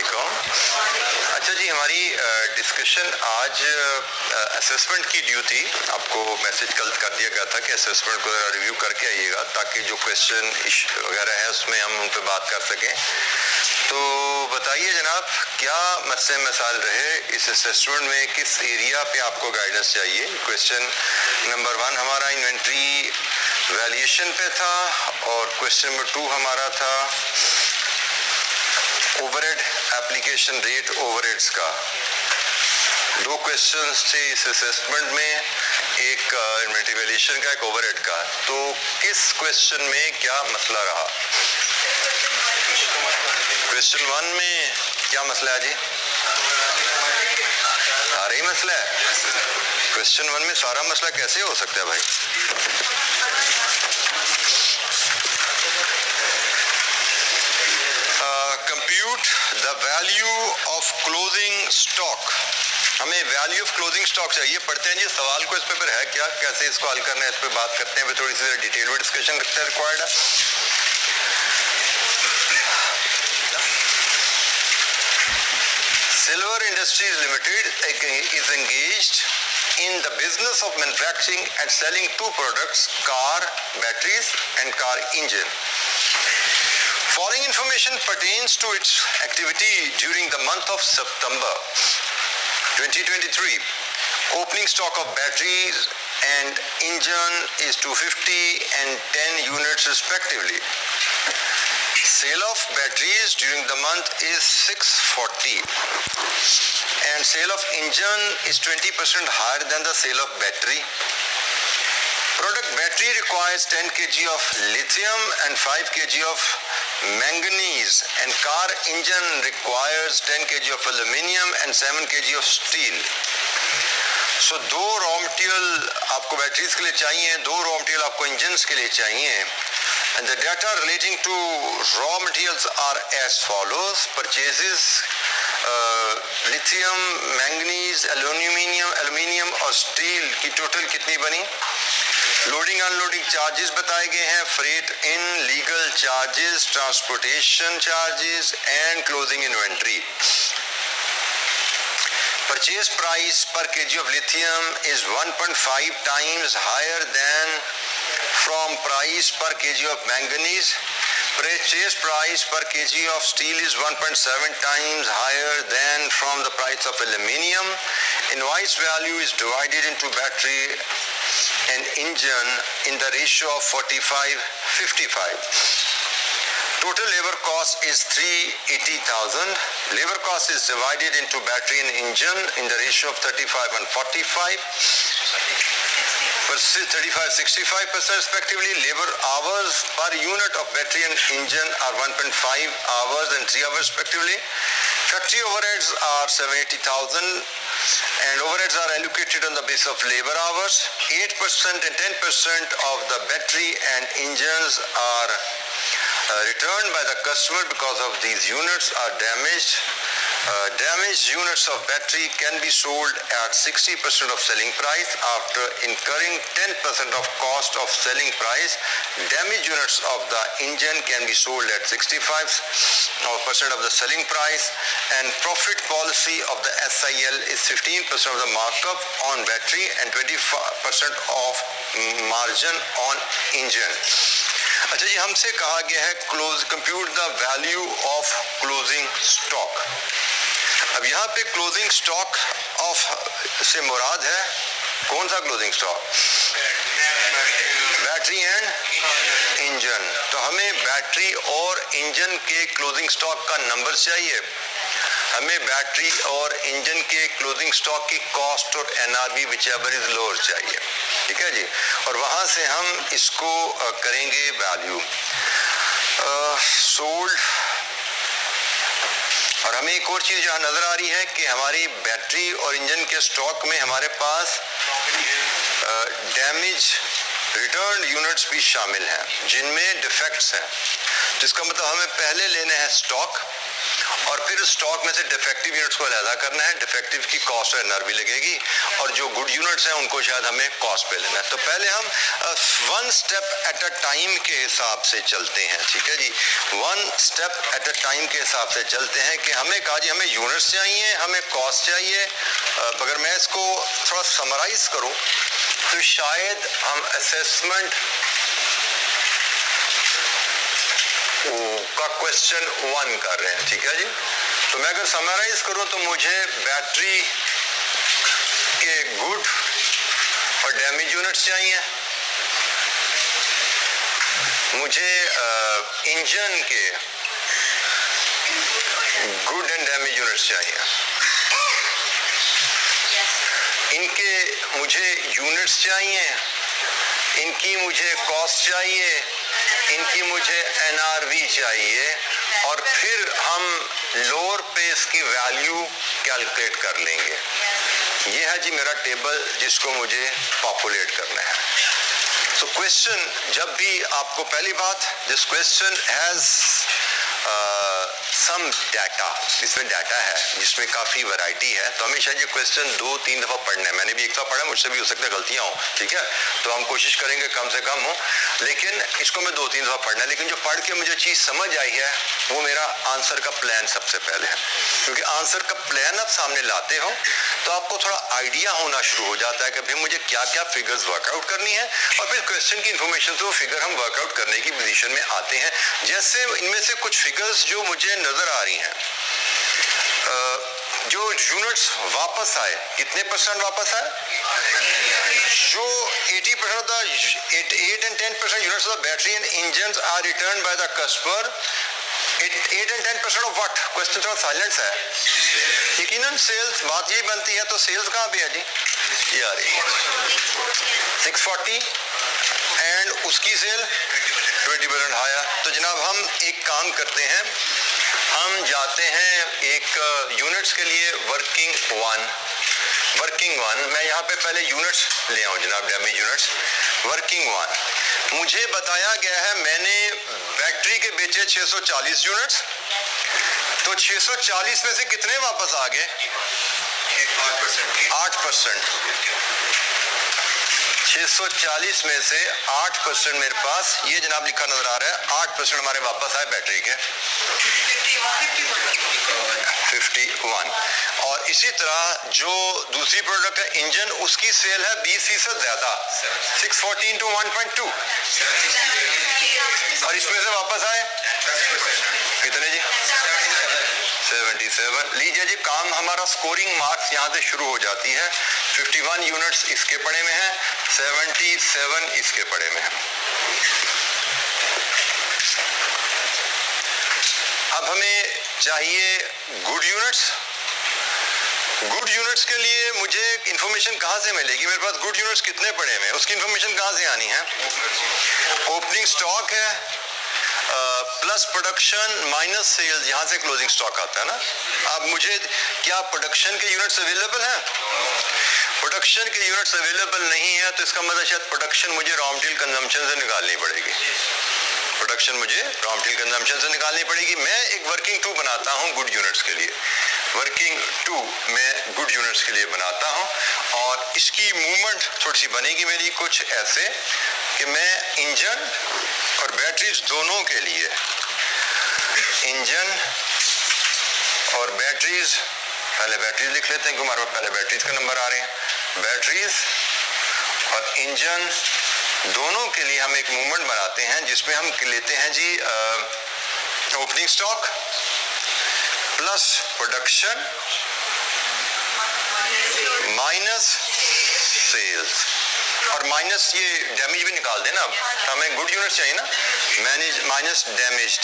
वालेकुम। अच्छा जी, हमारी डिस्कशन आज असेसमेंट की ड्यू थी। आपको मैसेज कल कर दिया गया था कि असेसमेंट को रिव्यू करके आइएगा ताकि जो क्वेश्चन वगैरह है उसमें हम उन पर बात कर सकें। तो बताइए जनाब, क्या मसले मसाइल रहे इस असेसमेंट में, किस एरिया पे आपको गाइडेंस चाहिए? क्वेश्चन नंबर 1 हमारा इन्वेंट्री वैल्यूएशन पे था और क्वेश्चन नंबर 2 हमारा था ओवरहेड एप्लीकेशन रेट ओवरहेड्स का। दो क्वेश्चंस थे इस असेसमेंट में, एक इन्वेंट्री वैल्यूएशन का, एक ओवरहेड का। तो किस क्वेश्चन में क्या मसला रहा? क्वेश्चन 1 में क्या मसला है जी? सारा ही मसला है। क्वेश्चन 1 में सारा मसला कैसे हो सकता है भाई? Compute the value of closing stock. हमें वैल्यू ऑफ क्लोजिंग स्टॉक चाहिए। पढ़ते हैं जी सवाल को, इस पेपर है क्या, कैसे इसको हल करना है, इस पे बात करते हैं। थोड़ी सी डिटेल में डिस्कशन रखते हैं, रिक्वायर्ड है। Silver industries limited is engaged in the business of manufacturing and selling two products, car batteries and car engine. Following information pertains to its activity during the month of September 2023. Opening stock of batteries and engine is 250 and 10 units respectively. Sale of batteries during the month is 640 and sale of engine is 20% higher than the sale of battery. Product battery requires 10 kg of lithium and 5 kg of manganese, and car engine requires 10 kg of aluminium and 7 kg of steel. So दो raw material आपको batteries के लिए चाहिए, दो raw material आपको engines के लिए चाहिए। And the data relating to raw materials are as follows. Purchases lithium, manganese, aluminium और steel की टोटल कितनी बनी? लोडिंग अनलोडिंग चार्जेस बताए गए हैं, freight in, legal charges, transportation charges and closing inventory. Purchase price per kg of lithium is 1.5 times higher than from price per kg of manganese. Purchase price per kg of steel is 1.7 times higher than from the price of aluminium. Invoice value is divided into battery and engine in the ratio of 45-55. Total labor cost is 380,000. Labor cost is divided into battery and engine in the ratio of 35 and 45. 35-65% respectively. Labor hours per unit of battery and engine are 1.5 hours and 3 hours respectively. Factory overheads are 780,000 and overheads are allocated on the basis of labor hours. 8% and 10% of the battery and engines are returned by the customer because of these units are damaged. Damaged units of battery can be sold at 60% of selling price after incurring 10% of cost of selling price. Damaged units of the engine can be sold at 65% of the selling price, and profit policy of the SIL is 15% of the markup on battery and 20% of margin on engine. अच्छा जी, हमसे कहा गया है compute the value of closing stock. अब यहाँ पे closing stock of से मुराद है कौन सा closing stock? Battery and engine. तो हमें बैटरी और इंजन के क्लोजिंग स्टॉक का नंबर चाहिए। हमें बैटरी और इंजन के क्लोजिंग स्टॉक की कॉस्ट और NRV whichever is lower चाहिए, ठीक है जी। और वहां से हम इसको करेंगे वैल्यू सोल्ड। और हमें एक और चीज जहां नजर आ रही है कि हमारी बैटरी और इंजन के स्टॉक में हमारे पास डैमेज रिटर्न यूनिट्स भी शामिल हैं जिनमें डिफेक्ट्स हैं। जिसका मतलब हमें पहले लेना है स्टॉक और फिर स्टॉक में से डिफेक्टिव यूनिट्स को अलहदा करना है। डिफेक्टिव की कॉस्ट NRV लगेगी और जो गुड यूनिट्स हैं उनको शायद हमें कॉस्ट पे लेना है। तो पहले हम one step at a time के हिसाब से चलते हैं, ठीक है जी। One step at a time के हिसाब से चलते हैं कि हमें कहा जी हमें यूनिट्स चाहिए, हमें कॉस्ट चाहिए। अगर मैं इसको थोड़ा समराइज करूं तो शायद हम असेसमेंट का क्वेश्चन 1 कर रहे हैं, ठीक है जी। तो मैं अगर समराइज करूं तो मुझे बैटरी के गुड और डैमेज यूनिट्स चाहिए, मुझे इंजन के गुड एंड डैमेज यूनिट्स चाहिए, इनके मुझे यूनिट्स चाहिए, इनकी मुझे कॉस्ट चाहिए, इनकी मुझे NRV चाहिए और फिर हम लोअर पेस की वैल्यू कैलकुलेट कर लेंगे। ये है जी मेरा टेबल जिसको मुझे पॉपुलेट करना है। सो क्वेश्चन जब भी आपको, पहली बात, this question has some data, इसमें डाटा है जिसमें काफ़ी वैरायटी है। तो हमेशा ये क्वेश्चन 2-3 दफ़ा पढ़ना है। मैंने भी एक दफ़ा पढ़ा, मुझसे भी हो सकता है गलतियाँ हो, ठीक है। तो हम कोशिश करेंगे कम से कम हो, लेकिन इसको मैं 2-3 दफ़ा पढ़ना है। लेकिन जो पढ़ के मुझे चीज़ समझ आई है वो मेरा आंसर का प्लान सबसे पहले है, क्योंकि आंसर का प्लान आप सामने लाते हो तो आपको थोड़ा आइडिया होना शुरू हो जाता है कि भाई मुझे क्या क्या फिगर्स वर्कआउट करनी है और फिर क्वेश्चन की इन्फॉर्मेशन से वो फिगर हम वर्कआउट करने की पोजीशन में आते हैं। जैसे इनमें से कुछ फिगर्स जो मुझे नजर आ रही हैं, जो यूनिट्स वापस आए, कितने % वापस आए? जो 80% of the 8 and 10% units of the battery and engines are returned by the customer. 8 and 10% of what? Question थोड़ा साइलेंस है। यकीनन सेल्स, बात यही बनती है। तो सेल्स कहाँ पे है जी? ये आ रही है 640 एंड उसकी सेल 20% आया। तो जनाब हम एक काम करते हैं, हम जाते हैं एक यूनिट्स के लिए वर्किंग वन। मैं यहाँ पे पहले यूनिट्स ले आऊँ जनाब, डैमेज यूनिट्स। वर्किंग वन मुझे बताया गया है, मैंने बैटरी के बेचे 640 यूनिट्स, तो 640 में से कितने वापस आ गए? 8%। 640 में से 8% मेरे पास, ये जनाब लिखा नजर आ रहा है, 8% हमारे वापस आए बैटरी के, 51। और इसी तरह जो दूसरी प्रोडक्ट है इंजन, उसकी सेल है 20% ज्यादा, 614 to 1.2, और इसमें से वापस आए कितने जी? 77। लीजिए जी, काम हमारा स्कोरिंग मार्क्स यहाँ से शुरू हो जाती है। 51 यूनिट्स इसके पड़े में है, 77 इसके पड़े में है। अब हमें चाहिए गुड यूनिट्स। गुड यूनिट्स के लिए मुझे इंफॉर्मेशन कहाँ से मिलेगी? मेरे पास गुड यूनिट्स कितने पड़े में, उसकी इंफॉर्मेशन कहाँ से आनी है? ओपनिंग स्टॉक है प्लस प्रोडक्शन माइनस सेल्स, यहाँ से क्लोजिंग स्टॉक आता है ना। अब मुझे क्या प्रोडक्शन के यूनिट्स अवेलेबल हैं? प्रोडक्शन के यूनिट्स अवेलेबल नहीं है, तो इसका मतलब शायद प्रोडक्शन मुझे रॉ मटेरियल कंजम्पशन से निकालनी पड़ेगी। प्रोडक्शन मुझे रॉ मटेरियल कंजम्पशन से निकालनी पड़ेगी। मैं एक वर्किंग 2 बनाता हूँ गुड यूनिट्स के लिए। वर्किंग 2 मैं गुड यूनिट्स के लिए बनाता हूँ और इसकी मूवमेंट थोड़ी सी बनेगी मेरी कुछ ऐसे कि मैं इंजन और बैटरीज दोनों के लिए, इंजन और बैटरीज, पहले बैटरीज लिख लेते हैं क्योंकि हमारे पास पहले बैटरीज का नंबर आ रहे हैं। बैटरीज और इंजन दोनों के लिए हम एक मूवमेंट बनाते हैं जिसमें हम लेते हैं जी opening stock plus production minus sales, और माइनस ये डैमेज भी निकाल देना। अब हमें गुड यूनिट चाहिए ना, माइनस डैमेज्ड।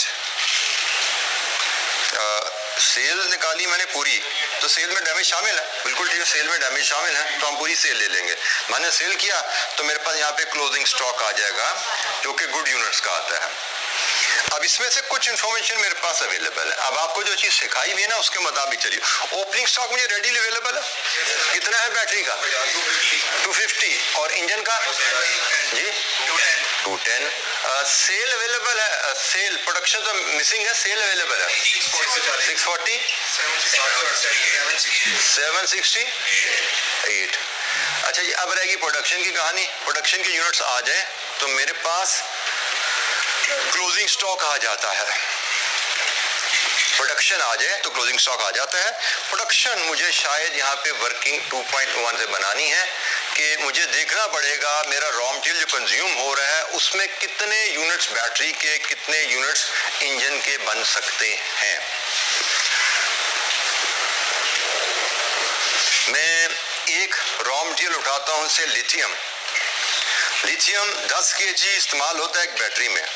सेल निकाली मैंने पूरी, तो सेल में डैमेज शामिल है, बिल्कुल ठीक है, सेल में डैमेज शामिल है, तो हम पूरी सेल ले लेंगे। मैंने सेल किया तो मेरे पास यहाँ पे क्लोजिंग स्टॉक आ जाएगा जो कि गुड यूनिट्स का आता है। अब इसमें से कुछ इंफॉर्मेशन मेरे पास अवेलेबल है। अब आपको जो चीज सिखाई हुई है ना उसके मुताबिक चलिए। ओपनिंग स्टॉक मुझे रेडीली अवेलेबल है, कितना है बैटरी का? 250 और इंजन का जी 210. सेल अवेलेबल है, सेल प्रोडक्शन तो मिसिंग है, सेल अवेलेबल है 640, 768. अच्छा जी, अब रहेगी प्रोडक्शन की कहानी. प्रोडक्शन के यूनिट्स आ जाए तो मेरे पास क्लोजिंग स्टॉक आ जाता है. प्रोडक्शन आ जाए तो क्लोजिंग स्टॉक आ जाता है. प्रोडक्शन मुझे शायद यहाँ पे वर्किंग 2.1 से बनानी है कि मुझे देखना पड़ेगा मेरा रॉ मटेरियल जो कंज्यूम हो रहा है उसमें कितने यूनिट्स बैटरी के, कितने यूनिट्स इंजन के बन सकते हैं. मैं एक रॉ मटेरियल उठाता हूँ से लिथियम. लिथियम 10 kg इस्तेमाल होता है एक बैटरी में.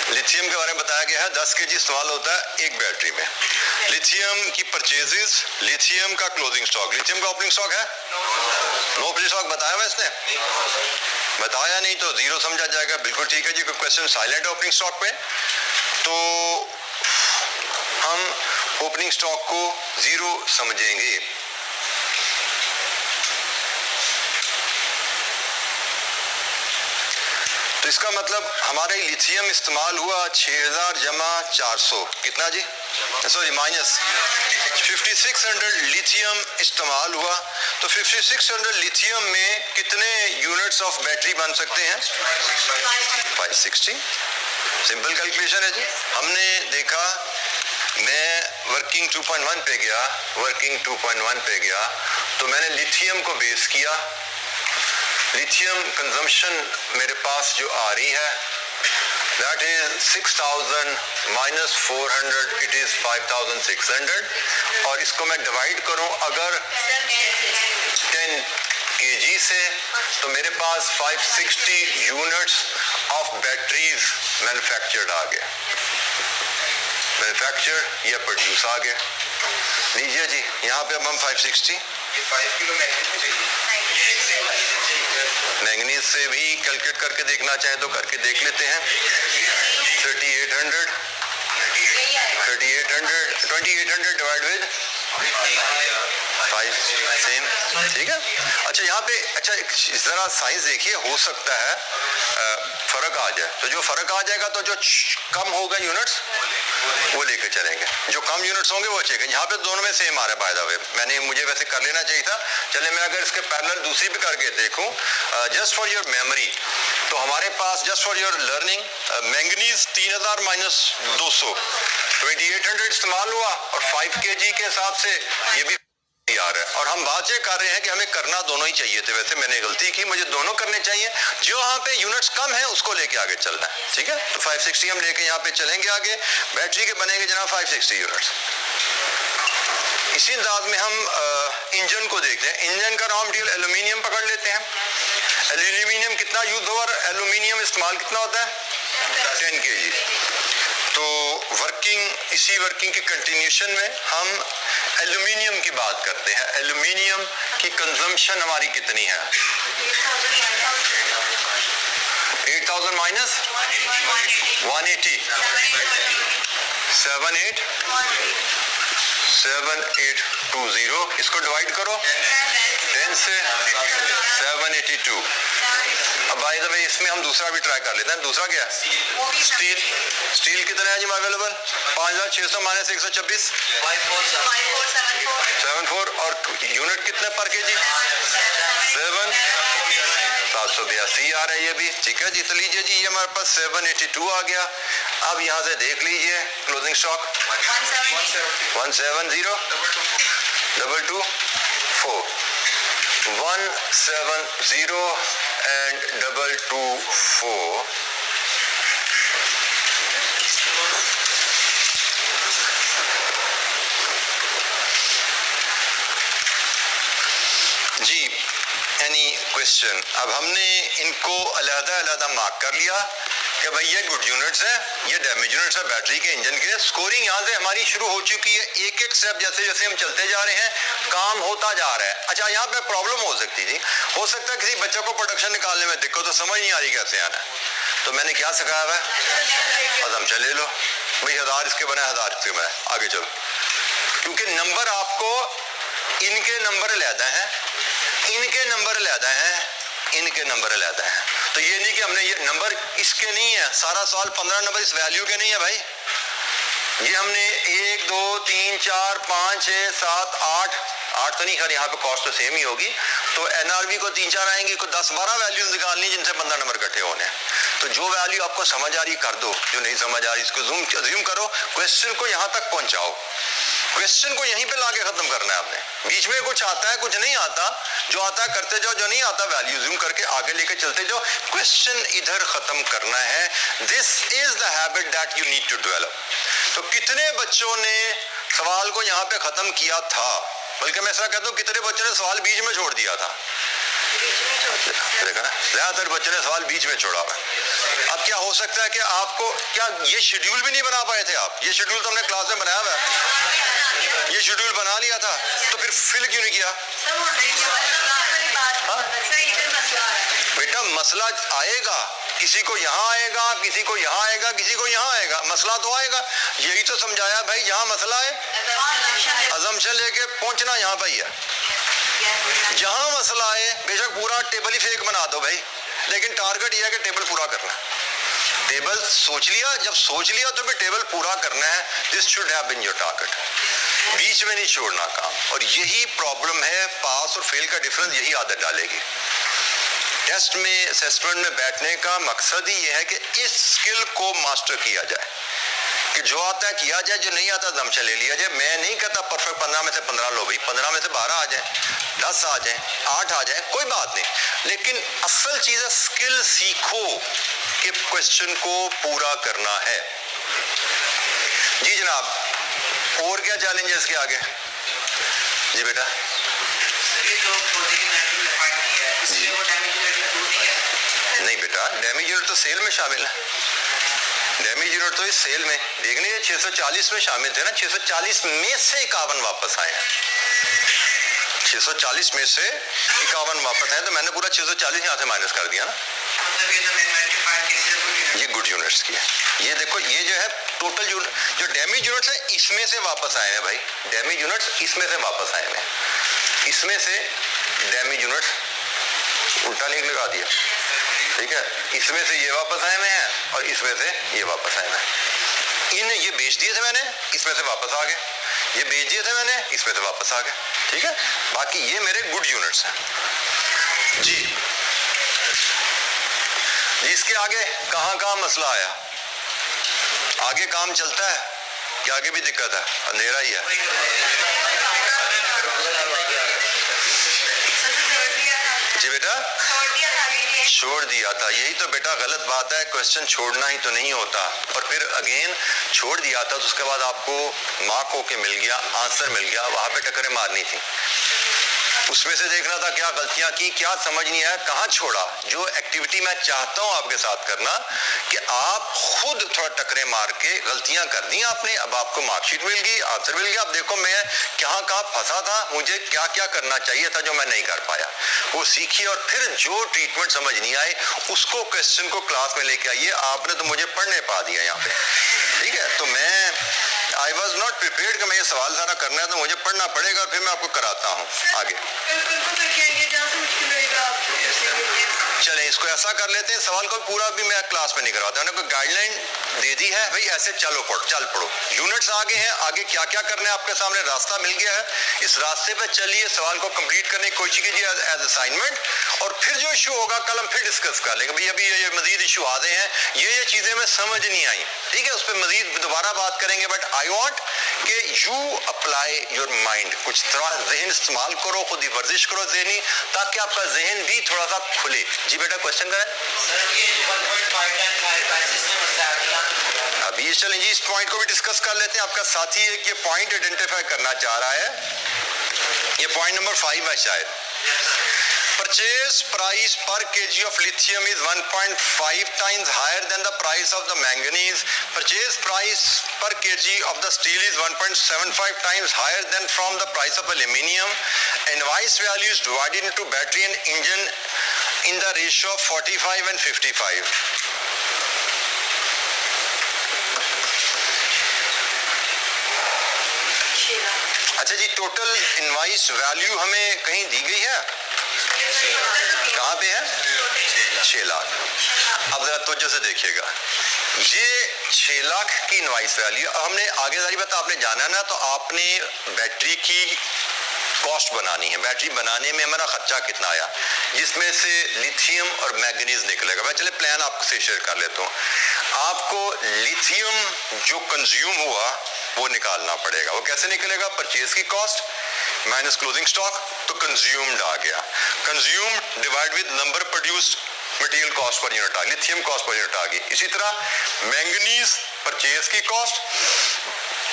लिथियम के बारे में बताया गया है 10 kg इस्तेमाल होता है एक बैटरी में. लिथियम की परचेजेस, लिथियम का क्लोजिंग स्टॉक, लिथियम का ओपनिंग स्टॉक है, नो ओपनिंग स्टॉक बताया हुआ इसने, बताया नहीं तो जीरो समझा जाएगा. बिल्कुल ठीक है जी. कोई क्वेश्चन साइलेंट है ओपनिंग स्टॉक पे तो हम ओपनिंग स्टॉक को जीरो समझेंगे. तो इसका मतलब हमारे लिथियम इस्तेमाल हुआ 6000 जमा 400 कितना जी, सॉरी माइनस 5600 लिथियम इस्तेमाल हुआ. तो 5600 लिथियम में कितने यूनिट्स ऑफ बैटरी बन सकते हैं? 560. सिंपल कैलकुलेशन है जी. हमने देखा मैं वर्किंग 2.1 पे गया, वर्किंग 2.1 पे गया तो मैंने लिथियम को बेस किया. लिथियम कंजम्पशन मेरे पास जो आ रही है that is 6000 minus 400 it is 5600 और इसको मैं डिवाइड करूं अगर 10 kg से तो मेरे पास 560 यूनिट्स ऑफ बैटरीज मैन्युफैक्चर्ड आ गए, मैन्युफैक्चर या प्रोड्यूस आ गए. लीजिए जी यहाँ पे अब हम 560 5 किलो मैंगनीज से भी कैलकुलेट करके देखना चाहे तो करके देख लेते हैं. 3800 2800 डिवाइड विद 5 सेम. ठीक है. अच्छा यहाँ पे अच्छा जरा साइंस देखिए, हो सकता है फर्क आ जाए तो जो फर्क आ जाएगा तो जो कम होगा यूनिट्स वो लेके चलेंगे, जो कम यूनिट्स होंगे वो चलेंगे. यहाँ पे दोनों में सेम आ रहा है बाय द वे. मैंने मुझे वैसे कर लेना चाहिए था. चले मैं अगर इसके पैरेलल दूसरी भी करके देखूं जस्ट फॉर योर मेमोरी तो हमारे पास just for your learning manganese 3000 minus 200 2800 इस्तेमाल हुआ और 5 kg के हिसाब से ये भी आ रहा है. और हम बात ये कर रहे हैं कि हमें करना दोनों ही चाहिए थे. वैसे मैंने गलती की, मुझे दोनों करने चाहिए. जो यहाँ पे यूनिट्स कम है उसको लेके आगे चलना है. ठीक है. तो 560 हम लेके यहाँ पे चलेंगे आगे. बैटरी के बनेंगे जनाब 560 यूनिट्स. इसी अंदाज में हम इंजन को देखते हैं. इंजन का रॉ मटेरियल एल्यूमिनियम पकड़ लेते हैं. एल्यूमिनियम कितना यूज हुआ, एल्यूमिनियम इस्तेमाल कितना होता है 10 kg. तो वर्किंग इसी वर्किंग की कंटिन्यूशन में हम एल्यूमिनियम की बात करते हैं. एल्यूमिनियम की कंजम्पशन हमारी कितनी है? 8000 माइनस 180 7820. इसको डिवाइड करो 10 से 782. अब बाय द वे इसमें हम दूसरा भी ट्राई कर लेते हैं. दूसरा क्या है? स्टील. स्टील कितना है जी अवेलेबल? 5600 माइनस 126 74 और यूनिट कितने पर केजी? 782 आ रहा है ये भी. ठीक है जी. तो लीजिए जी ये हमारे पास 782 आ गया. अब यहाँ से देख लीजिए क्लोजिंग स्टॉक 170 224 170 and 224. जी एनी क्वेश्चन? अब हमने इनको अलग-अलग मार्क कर लिया कि भाई ये गुड यूनिट्स है, ये डैमेज यूनिट्स है बैटरी के, इंजन के. स्कोरिंग यहाँ से हमारी शुरू हो चुकी है. एक एक स्टेप जैसे जैसे हम चलते जा रहे हैं काम होता जा रहा है. अच्छा यहाँ पे प्रॉब्लम हो सकती थी, हो सकता है किसी बच्चे को प्रोडक्शन निकालने में दिक्कत तो समझ नहीं आ रही कैसे आना है. तो मैंने क्या सिखाया हुआ है? अदम चले लो भाई 1000 इसके बना 1000 इसके बना, आगे चलो. क्योंकि नंबर आपको इनके नंबर लेना है, इनके नंबर लेना है, इनके नंबर लेना है. तो तो ये नहीं कि हमने ये नंबर इसके नहीं है, सारा सवाल 15 नंबर इस वैल्यू के नहीं है भाई। ये हमने 1 2 3 4 5 6 7 8 तो नहीं, खैर यहाँ पे कॉस्ट तो सेम ही होगी, तो एनआरबी को 3 4 आएंगी, को 10 12 वैल्यूज निकालनी जिनसे 15 नंबर इकट्ठे होने हैं। तो जो वैल्यू आपको समझ आ रही कर दो, जो नहीं समझ आ रही इसको ज़ूम करो, क्वेश्चन को यहाँ तक पहुंचाओ, क्वेश्चन को यहीं पे लाके खत्म करना है आपने। बीच में कुछ आता है कुछ नहीं आता, जो आता है करते जाओ, जो नहीं आता वैल्यू ज़ूम करके आगे लेके चलते जाओ, क्वेश्चन इधर खत्म करना है। This is the habit that you need to develop. तो कितने बच्चों ने सवाल को यहाँ पे खत्म किया था, बल्कि मैं ऐसा कहता हूँ कितने बच्चों ने सवाल बीच में छोड़ दिया था? देखा ना, ज्यादातर बच्चों ने सवाल बीच में छोड़ा हुआ। अब क्या हो सकता है कि आपको क्या ये शेड्यूल भी नहीं बना पाए थे आप? ये शेड्यूल तो हमने क्लास में बनाया हुआ है, ये शेड्यूल बना लिया था, तो फिर फिल क्यों नहीं किया? बेटा मसला आएगा, किसी को यहाँ आएगा, किसी को यहाँ आएगा, किसी को यहाँ आएगा, मसला तो आएगा। यही तो समझाया भाई, यहाँ मसला है, अजम्पशन लेके पहुंचना यहाँ पर ही है। जहां मसला है बेशक पूरा टेबल ही फेक बना दो भाई, लेकिन टारगेट यह है कि टेबल पूरा करना है। टेबल सोच लिया, जब सोच लिया तो फिर टेबल पूरा करना है। This should have been your target, बीच में नहीं छोड़ना काम। और यही प्रॉब्लम है, पास और फेल का डिफरेंस यही आदत डालेगी। टेस्ट में असेसमेंट में बैठने का मकसद ही यह है कि इस स्किल को मास्टर किया जाए, कि जो आता है किया जाए, जो नहीं आता दमचा ले लिया जाए। मैं नहीं कहता परफेक्ट 15 में से 15 लो भाई, 15 में से 12 आ जाए, 10 आ जाए, 8 आ जाए, कोई बात नहीं, लेकिन असल चीज है स्किल सीखो कि क्वेश्चन को पूरा करना है। जी जनाब, और क्या चैलेंज है इसके आगे? जी बेटा, नहीं बेटा, डैमेज यूनिट तो सेल में शामिल है। डैमेज यूनिट तो इस सेल में देखने 640 में शामिल थे ना, 640 में से 51 वापस आए हैं। 640 में से 51 वापस आए, तो मैंने पूरा 640 यहाँ से माइनस कर दिया ना। ये गुड यूनिट्स की है। ये देखो, ये जो है टोटल जो डैमेज यूनिट्स है इसमें से वापस आए हैं भाई, डैमेज यूनिट्स इसमें से वापस आए हैं, इसमें से डैमेज यूनिट्स उल्टा लिंक लगा दिया, ठीक है, इसमें से ये वापस आए हुए हैं और इसमें से ये वापस आए हुए हैं। ये बेच दिए थे मैंने, इसमें से वापस आ गए, ये बेच दिए थे मैंने, इसमें से वापस आ गए, ठीक है। बाकी ये मेरे गुड यूनिट्स हैं जी। इसके आगे कहाँ मसला आया? आगे काम चलता है कि आगे भी दिक्कत है? अंधेरा ही है। जी बेटा, छोड़ दिया था, यही तो बेटा गलत बात है। क्वेश्चन छोड़ना ही तो नहीं होता, और फिर अगेन छोड़ दिया था तो उसके बाद आपको मार्क होके मिल गया, आंसर मिल गया, वहां पे टक्करें मारनी थी, उसमें से देखना था क्या गलतियां की, क्या समझ नहीं आया, कहाँ छोड़ा। जो एक्टिविटी मैं चाहता हूं आपके साथ करना, कि आप खुद थोड़ा टकरे मार के गलतियां कर दी आपने, अब आपको मार्कशीट मिल गई, आंसर मिल गया, अब देखो मैं कहाँ फंसा था, मुझे क्या क्या करना चाहिए था जो मैं नहीं कर पाया, वो सीखिए। और फिर जो ट्रीटमेंट समझ नहीं आए उसको क्वेश्चन को क्लास में लेके आइए। आपने तो मुझे पढ़ने पा दिया यहाँ पे, ठीक है, तो मैं आई वॉज नॉट प्रिपेयर्ड कि मैं ये सवाल सारा करना है, तो मुझे पढ़ना पड़ेगा, फिर मैं आपको कराता हूँ आगे। चले इसको ऐसा कर लेते हैं, सवाल को पूरा भी मैं क्लास में नहीं करवाता, मैंने कोई गाइडलाइन दे दी है भाई, ऐसे चलो पढ़ो, चल पढ़ो, यूनिट्स आगे हैं, आगे क्या क्या करना है आपके सामने रास्ता मिल गया है, इस रास्ते पे चलिए, सवाल को कंप्लीट करने की कोशिश कीजिए एज असाइनमेंट। और फिर जो इशू होगा कल हम फिर डिस्कस कर लेंगे, भाई अभी ये मजीद इशू आ रहे हैं, ये चीजें मैं समझ नहीं आई, ठीक है, उस पर मजीद दोबारा बात करेंगे। बट आई वॉन्ट कि यू अप्लाई योर माइंड, कुछ थोड़ा जहन इस्तेमाल करो, खुद ही वर्जिश करो जहनी, ताकि आपका जहन भी थोड़ा सा खुले। जी बेटा, क्वेश्चन करें। अभी चलें जी, इस पॉइंट को भी डिस्कस कर लेते हैं। आपका साथी एक ये पॉइंट आइडेंटिफाई करना चाह रहा है, ये पॉइंट नंबर 5 है शायद। Purchase price per kg of lithium is 1.5 times higher than the price of the manganese. Purchase price per kg of the steel is 1.75 times higher than from the price of aluminium. Invoice value is divided into battery and engine in the ratio of 45 and 55. अच्छा जी, total invoice value हमें कहीं दी गई है? कहाँ पे है? 6 लाख। अब जरा तवज्जो से देखिएगा, ये 6 लाख की इनवाइस वैल्यू। हमने आगे सारी बात आपने जाना ना, तो आपने बैटरी की कॉस्ट बनानी है। बैटरी बनाने में हमारा खर्चा कितना आया, जिसमें से लिथियम और मैग्नीज निकलेगा। मैं चले प्लान आपसे शेयर कर लेता हूँ। आपको लिथियम जो कंज्यूम हुआ वो निकालना पड़ेगा। वो कैसे निकलेगा? परचेज की कॉस्ट माइनस क्लोजिंग स्टॉक, तो कंज्यूम्ड आ गया। Consumed divide with number produced material cost per unit आ गई, लिथियम कॉस्ट पर यूनिट आ गई। इसी तरह मैंगनीज परचेज की कॉस्ट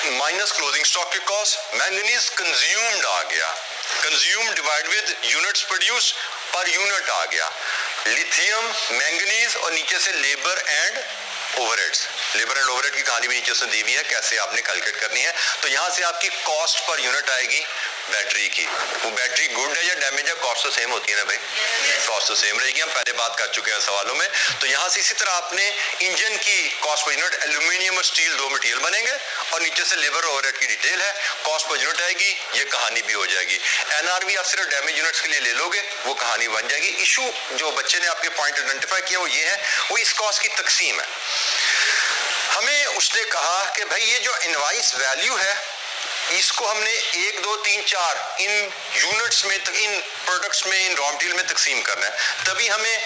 माइनस क्लोजिंग स्टॉक की कॉस्ट, मैंगनीज कंज्यूम्ड आ गया। Consume divide with units produced per unit आ गया। लिथियम, मैंगनीज और नीचे से labour and overheads. Labour and overhead की कहानी भी नीचे से दी हुई है, कैसे आपने कैलकुलेट करनी है। तो यहां से आपकी कॉस्ट पर यूनिट आएगी बैटरी की। वो बैटरी गुड है या डैमेज है? कॉस्ट तो सेम होती है ना भाई, कॉस्ट तो सेम रहेगी। हम पहले बात कर चुके हैं सवालों में। तो यहां से इसी तरह आपने इंजन की कॉस्ट पर यूनिट, एल्यूमिनियम और स्टील दो मटेरियल बनेंगे, और नीचे से लेबर ओवरहेड की डिटेल है, कॉस्ट पर यूनिट आएगी, ये कहानी भी हो जाएगी। एनआरवी आप सिर्फ डैमेज यूनिट्स के लिए ले लोगे, वो कहानी बन जाएगी। इशू जो बच्चे ने आपके पॉइंट आइडेंटिफाई किया वो ये है, वो इस कॉस्ट की तकसीम है। हमें उसने कहा कि भाई ये जो इनवाइस वैल्यू है, इसको हमने 1, 2, 3, 4 इन यूनिट्स में, इन प्रोडक्ट्स में, इन रॉ मटेरियल में तकसीम करना है। तभी हमें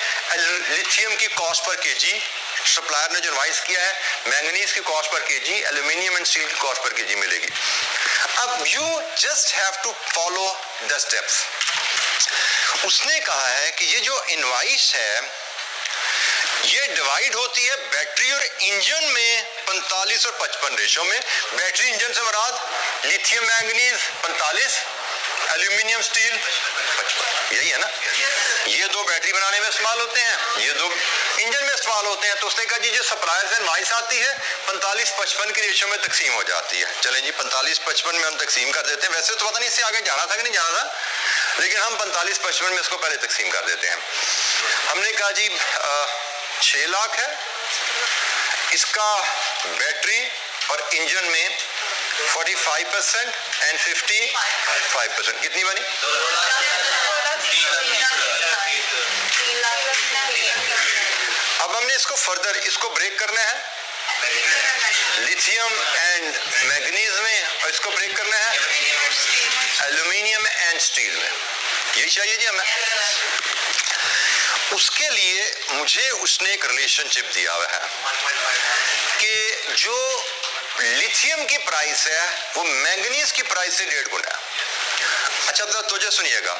लिथियम की कॉस्ट पर केजी सप्लायर ने जो इनवाइस किया है, मैंगनीज की cost per KG, aluminium and steel की कॉस्ट पर केजी मिलेगी। अब you just have to follow the steps. उसने कहा है कि ये जो इनवाइस है ये डिवाइड होती है बैटरी और इंजन में 45 और 55 रेशो में। बैटरी इंजन से मुराद लिथियम मैंगनीज 45, एल्यूमिनियम स्टील 55, यही है ना। ये दो बैटरी बनाने में इस्तेमाल होते हैं, ये दो इंजन में इस्तेमाल होते हैं। तो उसने कहा जी जो सप्लायर से इनवाइस आती है 45-55 की रेशो में तकसीम हो जाती है। चलें जी 45-55 में हम तकसीम कर देते हैं। वैसे तो पता नहीं इससे आगे जाना था कि नहीं जाना था, लेकिन हम 45-55 में इसको पहले तकसीम कर देते हैं। हमने कहा जी 6 लाख है, इसका बैटरी और इंजन में 45% एंड 55%, कितनी बनी? अब हमने इसको फर्दर इसको ब्रेक करना है लिथियम एंड मैग्नीज में, और इसको ब्रेक करना है एल्यूमिनियम एंड स्टील में। यही चाहिए जी हमें। उसके लिए मुझे उसने एक रिलेशनशिप दिया हुआ है कि जो लिथियम की प्राइस है वो मैंगनीज की प्राइस से 1.5 गुना है। अच्छा तो सुनिएगा,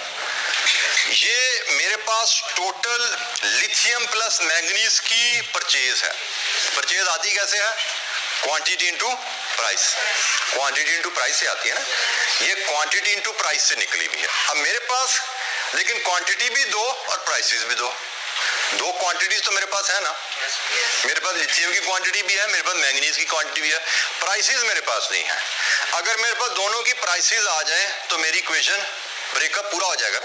ये मेरे पास टोटल लिथियम प्लस मैंगनीज की परचेज है। परचेज आती कैसे है? Quantity into price. Quantity into price से आती है ना, ये क्वांटिटी इनटू प्राइस से निकली हुई है। अब मेरे पास लेकिन क्वांटिटी भी दो और प्राइसेस भी दो क्वांटिटीज तो मेरे पास है ना। मेरे पास लिथियम की क्वांटिटी भी है, मेरे पास मैंगनीज की क्वांटिटी भी है, प्राइसेस मेरे पास नहीं है। अगर मेरे पास दोनों की प्राइसेस आ जाए तो मेरी इक्वेशन ब्रेकअप पूरा हो जाएगा।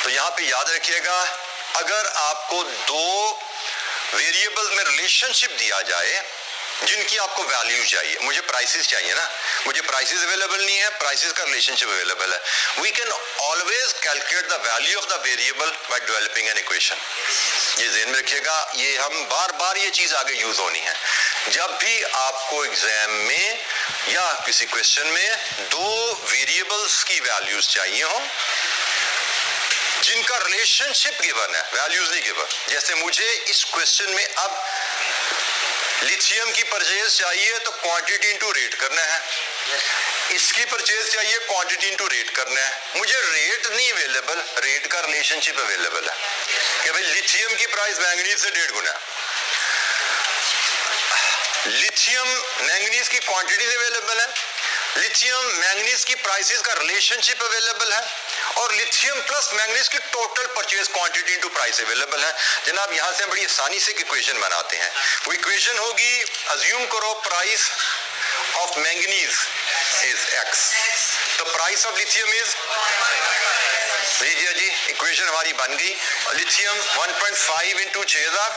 तो यहाँ पे याद रखिएगा, अगर आपको दो वेरिएबल्स में रिलेशनशिप दिया जाए जिनकी आपको वैल्यू चाहिए, मुझे प्राइसेस चाहिए ना, मुझे प्राइसेस अवेलेबल नहीं है, प्राइसेस का रिलेशनशिप अवेलेबल है, we can always calculate the value of the variable by developing an equation. ये ध्यान में रखिएगा, ये हम बार बार ये चीज आगे यूज होनी है। जब भी आपको एग्जाम में या किसी क्वेश्चन में दो वेरिएबल्स की वैल्यूज चाहिए हो जिनका रिलेशनशिप गिवन है, वैल्यूज नहीं गिवन। जैसे मुझे इस क्वेश्चन में अब लिथियम की परचेज चाहिए तो क्वांटिटी इनटू रेट करना है, इसकी परचेज चाहिए क्वांटिटी इनटू रेट करना है। मुझे रेट नहीं अवेलेबल, रेट का रिलेशनशिप अवेलेबल है कि भाई लिथियम की प्राइस मैंगनीज से 1.5 गुना, लिथियम मैंगनीज की क्वांटिटी अवेलेबल है, लिथियम मैंगनीज की प्राइसेस का रिलेशनशिप अवेलेबल है, और लिथियम प्लस मैंगनीज की total purchase quantity into price available है। जनाब यहां से हम बड़ी आसानी से इक्वेशन बनाते हैं। वो इक्वेशन होगी, अज्यूम करो price of manganese is x, तो प्राइस ऑफ लिथियम इज, लीजिए जी इक्वेशन हमारी बन गई। लिथियम 1.5 इंटू 6000,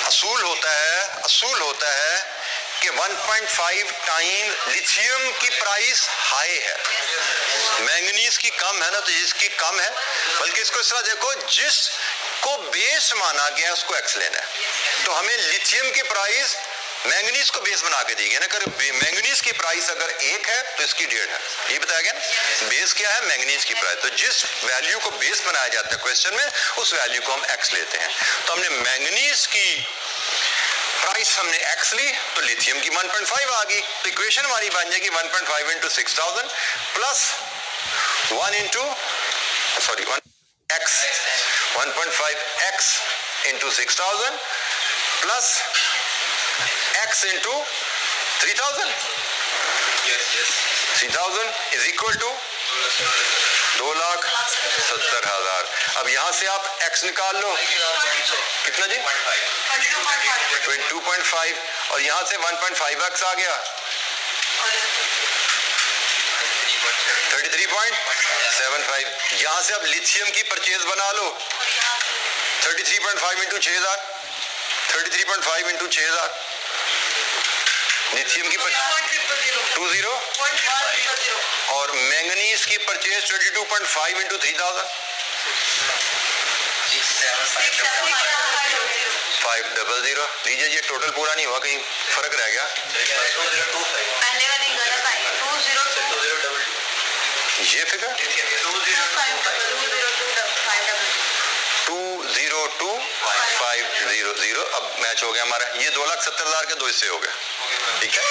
असूल होता है कि 1.5 टाइम लिथियम की प्राइस हाई है, मैंगनीज की कम है ना, तो इसकी कम है, बल्कि इसको इस तरह देखो, जिसको बेस माना गया उसको एक्स लेना है। तो हमें लिथियम की प्राइस मैंगनीज को बेस बना के दी गई ना, अगर मैंगनीज की प्राइस अगर 1 है तो इसकी 1.5 है, ये बताया गया ना। बेस क्या है? मैंगनीज की प्राइस। तो जिस वैल्यू को बेस बनाया जाता है क्वेश्चन में, उस वैल्यू को हम एक्स लेते हैं। तो हमने मैंगनीज की प्राइस हमने एक्स ली, तो लिथियम की 1.5 आ गई। तो इक्वेशन हमारी बन जाएगी 1.5 into 6000 plus 1 into 1.5 x into 6000 plus x into 3000। 3000 is equal to 2,70,000। अब यहां से आप x निकाल लो, कितना जी? 22.5, और यहां से 1.5x आ गया 33.75। यहां से अब लिथियम की परचेज बना लो, 33.5 इंटू 6000, 33.5 इंटू 6000। लिथियम की 20 और मैंगनीज की परचेज 22.5 इंटू 3000, 500। लीजिए, ये टोटल पूरा नहीं हुआ, कहीं फर्क रह गया। ये फिगर 202,500। अब मैच हो गया हमारा, ये 2,70,000 के 2 हिस्से हो गए, ठीक है।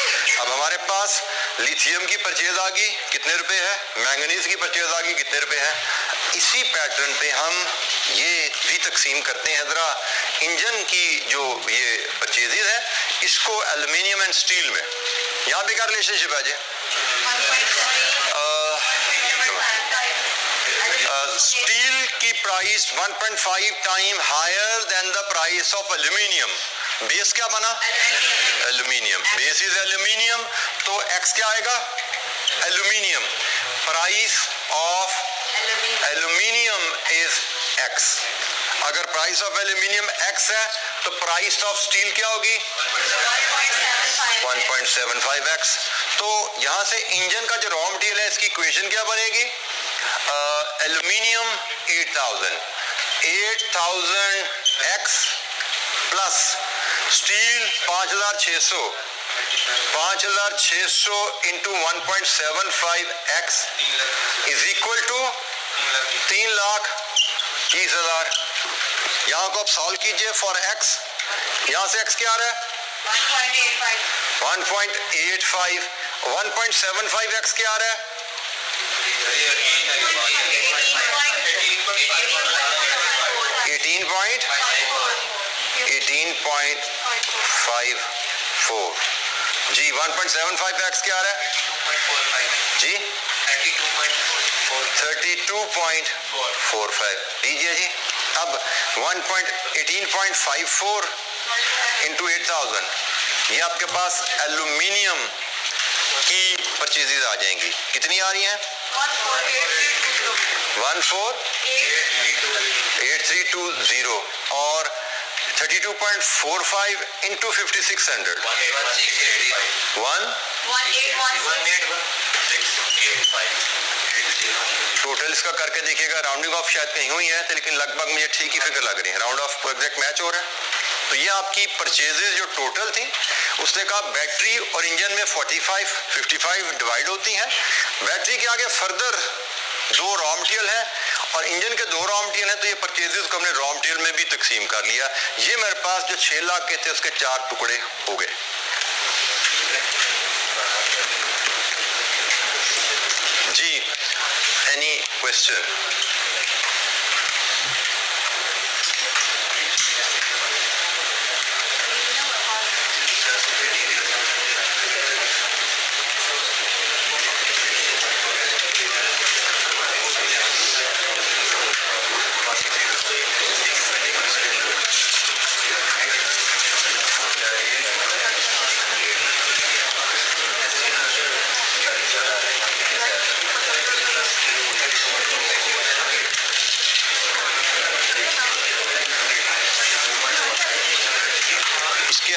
अब हमारे पास लिथियम की परचेज आ गई, कितने रुपए है? मैंगनीज की परचेज आ गई, कितने रुपए है? इसी पैटर्न पे हम ये भी तकसीम करते हैं जरा। इंजन की जो ये परचेजेज है, इसको एल्यूमिनियम एंड स्टील में, यहाँ पे क्या रिलेशनशिप है जी? स्टील की price 1.5 time higher than the price of aluminium. Base क्या बना? एल्यूमिनियम। बेस इज एल्यूमिनियम, तो एक्स क्या आएगा? Aluminium. Price of aluminium is x. अगर प्राइस ऑफ एल्यूमिनियम एक्स है, तो प्राइस ऑफ स्टील क्या होगी? 1.75x। तो यहां से इंजन का जो रॉ मटेरियल है, इसकी इक्वेशन क्या बनेगी? Aluminium 8000x plus steel 5600 into 1.75x is equal to 3,30,000। यहाँ को आप सॉल्व कीजिए फॉर x। यहाँ से x क्या आ रहा है? 1.85। 1.75x क्या आ रहा है? 18.54 जी। 1.75x क्या आ रहा है जी? 32.45 लीजिए जी। अब 18.54 इंटू 8000, ये आपके पास एल्यूमिनियम की परचेजेज आ जाएंगी। कितनी आ रही हैं? 148,320 और 32.45 इंटू 5600 टोटल इसका करके देखिएगा। राउंडिंग ऑफ शायद कहीं हुई है, लेकिन लगभग मुझे ठीक ही फिगर लग रही है। राउंड ऑफ एग्जैक्ट मैच हो रहा है। तो ये आपकी परचेजेज जो टोटल थी, उसने कहा बैटरी और इंजन में 45-55 डिवाइड होती हैं। बैटरी के आगे फर्दर 2 रॉ मटेरियल है और इंजन के 2 रॉ मटेरियल हैं, तो ये परचेजेस को हमने रॉ मटेरियल में भी तकसीम कर लिया। ये मेरे पास जो 6 लाख के थे, उसके 4 टुकड़े हो गए। जी, एनी क्वेश्चन?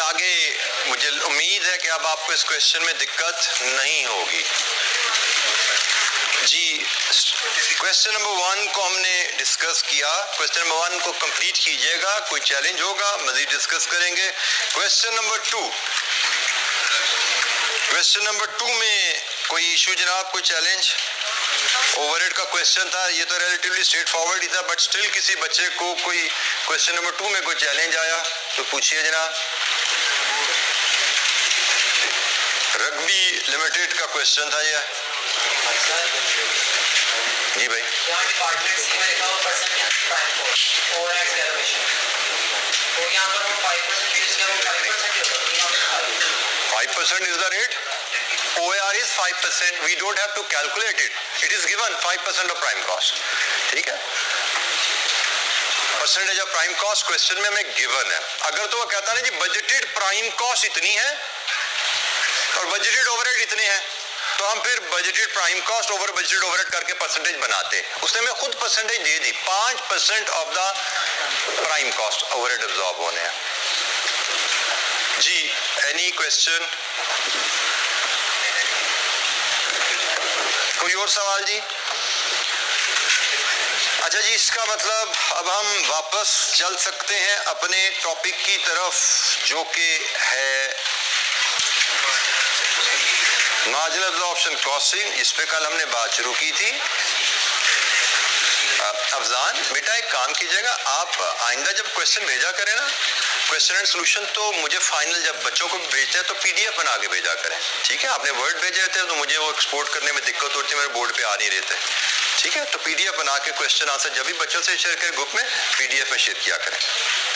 आगे मुझे उम्मीद है कि अब आपको इस क्वेश्चन में दिक्कत नहीं होगी। जी, क्वेश्चन नंबर 1 को हमने डिस्कस किया। क्वेश्चन नंबर 1 को कंप्लीट कीजिएगा, कोई चैलेंज होगा मजीद डिस्कस करेंगे। क्वेश्चन नंबर 2, क्वेश्चन नंबर 2 में कोई इशू जनाब, कोई चैलेंज? ओवरहेड का क्वेश्चन था, ये तो रिलेटिवली स्ट्रेट फॉरवर्ड ही था, बट स्टिल किसी बच्चे को कोई क्वेश्चन नंबर 2 में कोई चैलेंज आया तो पूछिए जनाब। रग्बी लिमिटेड का क्वेश्चन था ये। जी भाई, यहाँ डिपार्टमेंट सी में लिखा हुआ percent prime cost overheads calculation, तो यहाँ पर वो 5% यूज किया, वो 5% ही होगा। 5% is the rate. OAR is 5%. We don't have to calculate it. It is given 5% of prime cost. ठीक है? Percentage of prime cost question में हमें गिवन है। अगर तो वो कहता है जी बजटेड प्राइम कॉस्ट इतनी है और बजटेड ओवरहेड इतने हैं, तो हम फिर budgeted prime cost over budgeted overhead करके परसेंटेज बनाते। उसने हमें खुद percentage they the, 5% of the prime cost overhead absorb होने हैं। जी, एनी क्वेश्चन? कोई और सवाल जी? अच्छा जी, इसका मतलब अब हम वापस चल सकते हैं अपने टॉपिक की तरफ, जो कि है मार्जिनल एब्जॉर्प्शन कॉस्टिंग। इस पे कल हमने बात शुरू की थी। अफजान बेटा एक काम कीजिएगा, आप आइंदा जब क्वेश्चन भेजा करें ना, क्वेश्चन एंड सोल्यूशन, तो मुझे फाइनल जब बच्चों को भेजते हैं तो PDF बना के भेजा करें, ठीक है? आपने वर्ड भेजे थे तो मुझे वो एक्सपोर्ट करने में दिक्कत होती है, मेरे बोर्ड पे आ नहीं रहते, ठीक है? तो PDF बना के क्वेश्चन आंसर जब भी बच्चों से शेयर करें ग्रुप में, PDF में शेयर किया करें।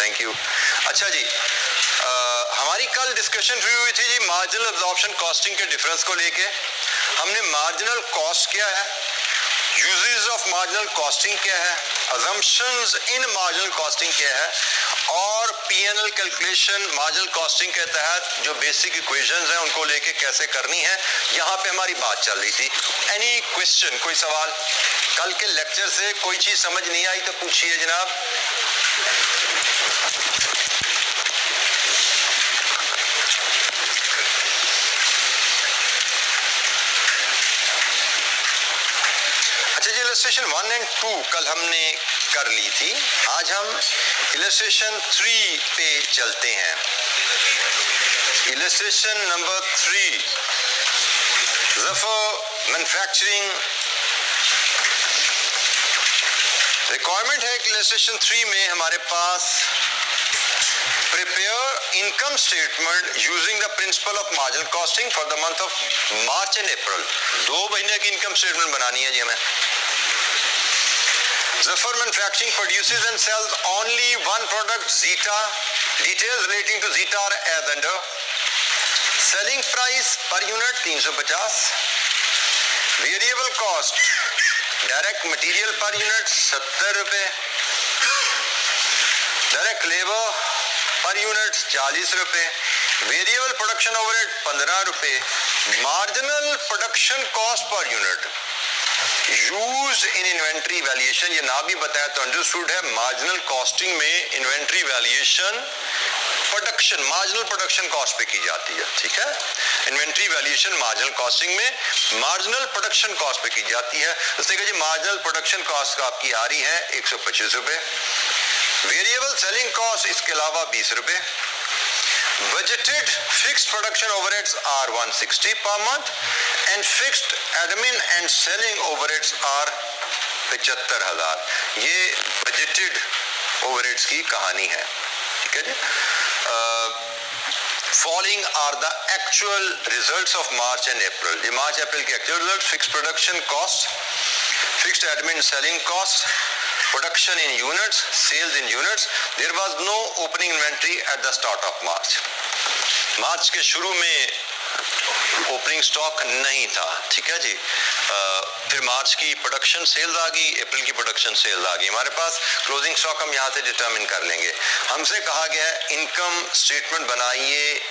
Thank you. अच्छा जी, हमारी कल डिस्कशन हुई थी जी मार्जिनल एब्जॉर्प्शन कॉस्टिंग के डिफरेंस को लेके। हमने मार्जिनल कॉस्ट क्या है, यूजेस ऑफ मार्जिनल कॉस्टिंग क्या है, अजम्पशंस इन मार्जिनल कॉस्टिंग क्या है, और P&L कैलकुलेशन मार्जिनल कॉस्टिंग के तहत जो बेसिक इक्वेशंस हैं उनको लेके कैसे करनी है, यहाँ पे हमारी बात चल रही थी। एनी क्वेश्चन, कोई सवाल? कल के लेक्चर से कोई चीज समझ नहीं आई तो पूछिए जनाब। इलस्ट्रेशन 1 और 2 कल हमने कर ली थी। आज हम इलस्ट्रेशन 3 पे चलते हैं। Illustration number 3, Zafar manufacturing. Requirement है कि इलस्ट्रेशन 3 में हमारे पास prepare income statement using the principle of marginal costing for the month of March and April। 2 महीने की इनकम स्टेटमेंट बनानी है जी हमें। Zafar Manufacturing produces and sells only one product, Zeta. Details relating to Zeta are as under. Selling price per unit 350. Variable cost, direct material per unit 70 रुपए, direct labor per unit 40 रुपए, variable production overhead 15 रुपए, marginal production cost per unit use in inventory valuation. ये ना भी बताया तो understood है। Marginal costing में inventory valuation production, marginal production cost पे की जाती है, ठीक है? इन्वेंट्री वैल्यूएशन मार्जिनल कॉस्टिंग में मार्जिनल प्रोडक्शन कॉस्ट पे की जाती है। उसने कहा जी मार्जिनल प्रोडक्शन कॉस्ट आपकी आ रही है 125 रुपए, वेरिएबल सेलिंग कॉस्ट इसके अलावा 20 रुपए, budgeted fixed production overheads are 160 per month and fixed admin and selling overheads are 75,000। ये budgeted overheads की कहानी है, ठीक है जी? Following are the actual results of March and April। ये मार्च अप्रैल के actual results, fixed production cost, fixed admin selling cost, production in units, sales in units। There was no opening inventory at the start of March। मार्च के शुरू में opening stock नहीं था, ठीक है जी? फिर मार्च की प्रोडक्शन सेल्स आ गई, अप्रैल की प्रोडक्शन सेल्स आ गई। हमारे पास क्लोजिंग स्टॉक हम यहाँ से डिटरमिन कर लेंगे। हमसे कहा गया है इनकम स्टेटमेंट बनाइए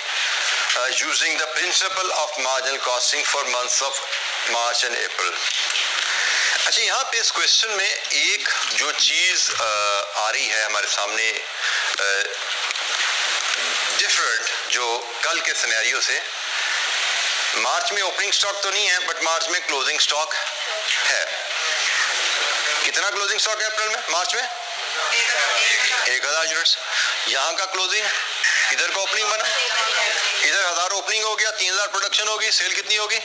using the principle of marginal costing for months of March and April. अच्छा, यहाँ पे इस क्वेश्चन में एक जो चीज आ रही है हमारे सामने डिफरेंट, जो कल के सिनेरियो से, मार्च में ओपनिंग स्टॉक तो नहीं है बट मार्च में क्लोजिंग स्टॉक है। कितना क्लोजिंग स्टॉक है अप्रैल में, मार्च में? 1000 यूनिट्स। यहाँ का क्लोजिंग, इधर का ओपनिंग बना, इधर 1000 ओपनिंग हो गया, 3000 प्रोडक्शन होगी, सेल कितनी होगी?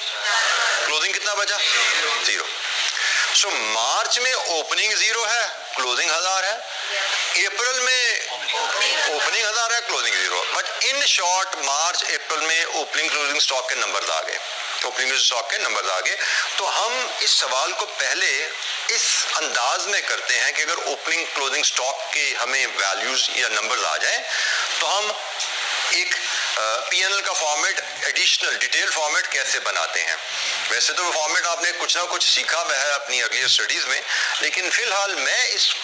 क्लोजिंग कितना बचा? 0। सो मार्च में ओपनिंग 0 है, क्लोजिंग 1000 है। अप्रैल में ओपनिंग 1000 है, क्लोजिंग 0। बट इन शॉर्ट मार्च अप्रैल में ओपनिंग क्लोजिंग स्टॉक के नंबर आ गए, ओपनिंग स्टॉक के नंबर आ गए। तो हम इस सवाल को पहले इस अंदाज में करते हैं कि अगर ओपनिंग क्लोजिंग स्टॉक के हमें वैल्यूज या नंबर्स आ जाए तो हम एक पीएनएल का फॉर्मेट, एडिशनल डिटेल फॉर्मेट कैसे बनाते हैं। वैसे तो वो फॉर्मेट आपने कुछ ना कुछ सीखा हुआ है अपनी अगली स्टडीज में, लेकिन फिलहाल मैं इस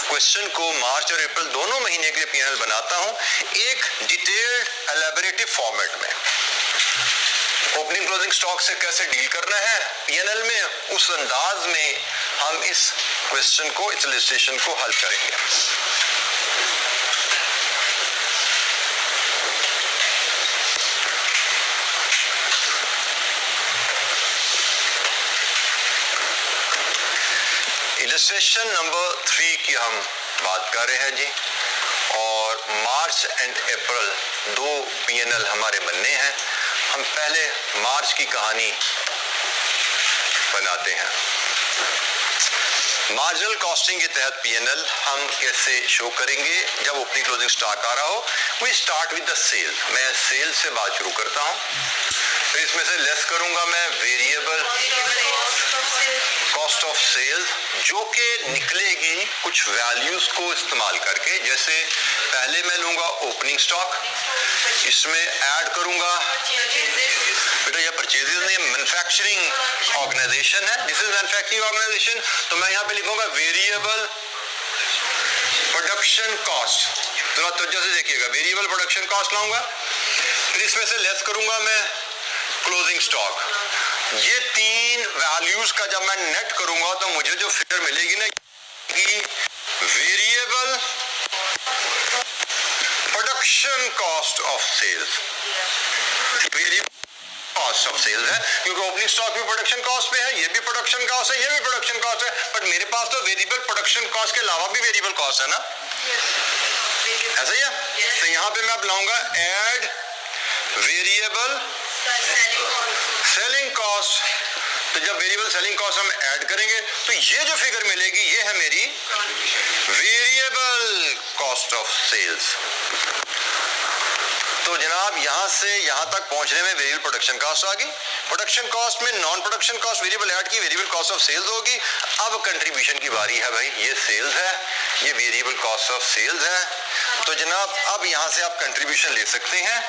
क्वेश्चन को मार्च और अप्रैल दोनों महीने के लिए पीएनएल बनाता हूं एक डिटेल्ड एलैबोरेटिव फॉर्मेट में। ओपनिंग क्लोजिंग स्टॉक से कैसे डील करना है पीएनएल में, उस अंदाज में हम इस क्वेश्चन को, इस इलस्ट्रेशन को हल करेंगे। इलस्ट्रेशन नंबर 3 की हम बात कर रहे हैं जी, और मार्च एंड अप्रैल 2 पीएनएल हमारे बनने हैं। हम पहले मार्च की कहानी बनाते हैं। मार्जिनल कॉस्टिंग के तहत पीएनएल हम कैसे शो करेंगे जब ओपनिंग क्लोजिंग स्टॉक आ रहा हो। We start with the sale. मैं सेल से बात शुरू करता हूं, तो इसमें से लेस करूंगा मैं वेरिएबल कॉस्ट ऑफ सेल्स, जो कि निकलेगी कुछ वैल्यूज को इस्तेमाल करके। जैसे पहले मैं लूंगा ओपनिंग स्टॉक, इसमें ऐड करूंगा, बेटा यह परचेजेस नहीं, मैन्युफैक्चरिंग ऑर्गेनाइजेशन है, दिस इज मैन्युफैक्चरिंग ऑर्गेनाइजेशन, तो मैं यहाँ पे लिखूंगा वेरिएबल प्रोडक्शन कॉस्ट। थोड़ा तवज्जो से देखिएगा, वेरिएबल प्रोडक्शन कॉस्ट लाऊंगा, फिर इसमें से लेस करूंगा मैं क्लोजिंग स्टॉक। ये 3 वैल्यूज का जब मैं नेट करूंगा तो मुझे जो फिगर मिलेगी ना, कि variable production cost of sales, variable cost of sales है, क्योंकि ओपनिंग स्टॉक भी प्रोडक्शन कॉस्ट पे है, ये भी प्रोडक्शन कॉस्ट है, ये भी प्रोडक्शन कॉस्ट है, बट मेरे पास तो वेरिएबल प्रोडक्शन कॉस्ट के अलावा भी वेरिएबल कॉस्ट है ना, ऐसा ही है। तो यहाँ पे मैं अब लाऊंगा ऐड वेरिएबल सेलिंग कॉस्ट। तो जब वेरिएबल सेलिंग कॉस्ट हम ऐड करेंगे तो ये जो फिगर मिलेगी ये है मेरी वेरिएबल कॉस्ट ऑफ सेल्स। तो जनाब यहां से यहां तक पहुंचने में वेरिएबल प्रोडक्शन कॉस्ट आ गई। प्रोडक्शन कॉस्ट में non production cost variable add की, वेरिएबल कॉस्ट ऑफ सेल्स होगी। अब कंट्रीब्यूशन की बारी है भाई, ये सेल्स है, ये वेरिएबल कॉस्ट ऑफ सेल्स है। तो जनाब अब यहां से आप कंट्रीब्यूशन ले सकते हैं।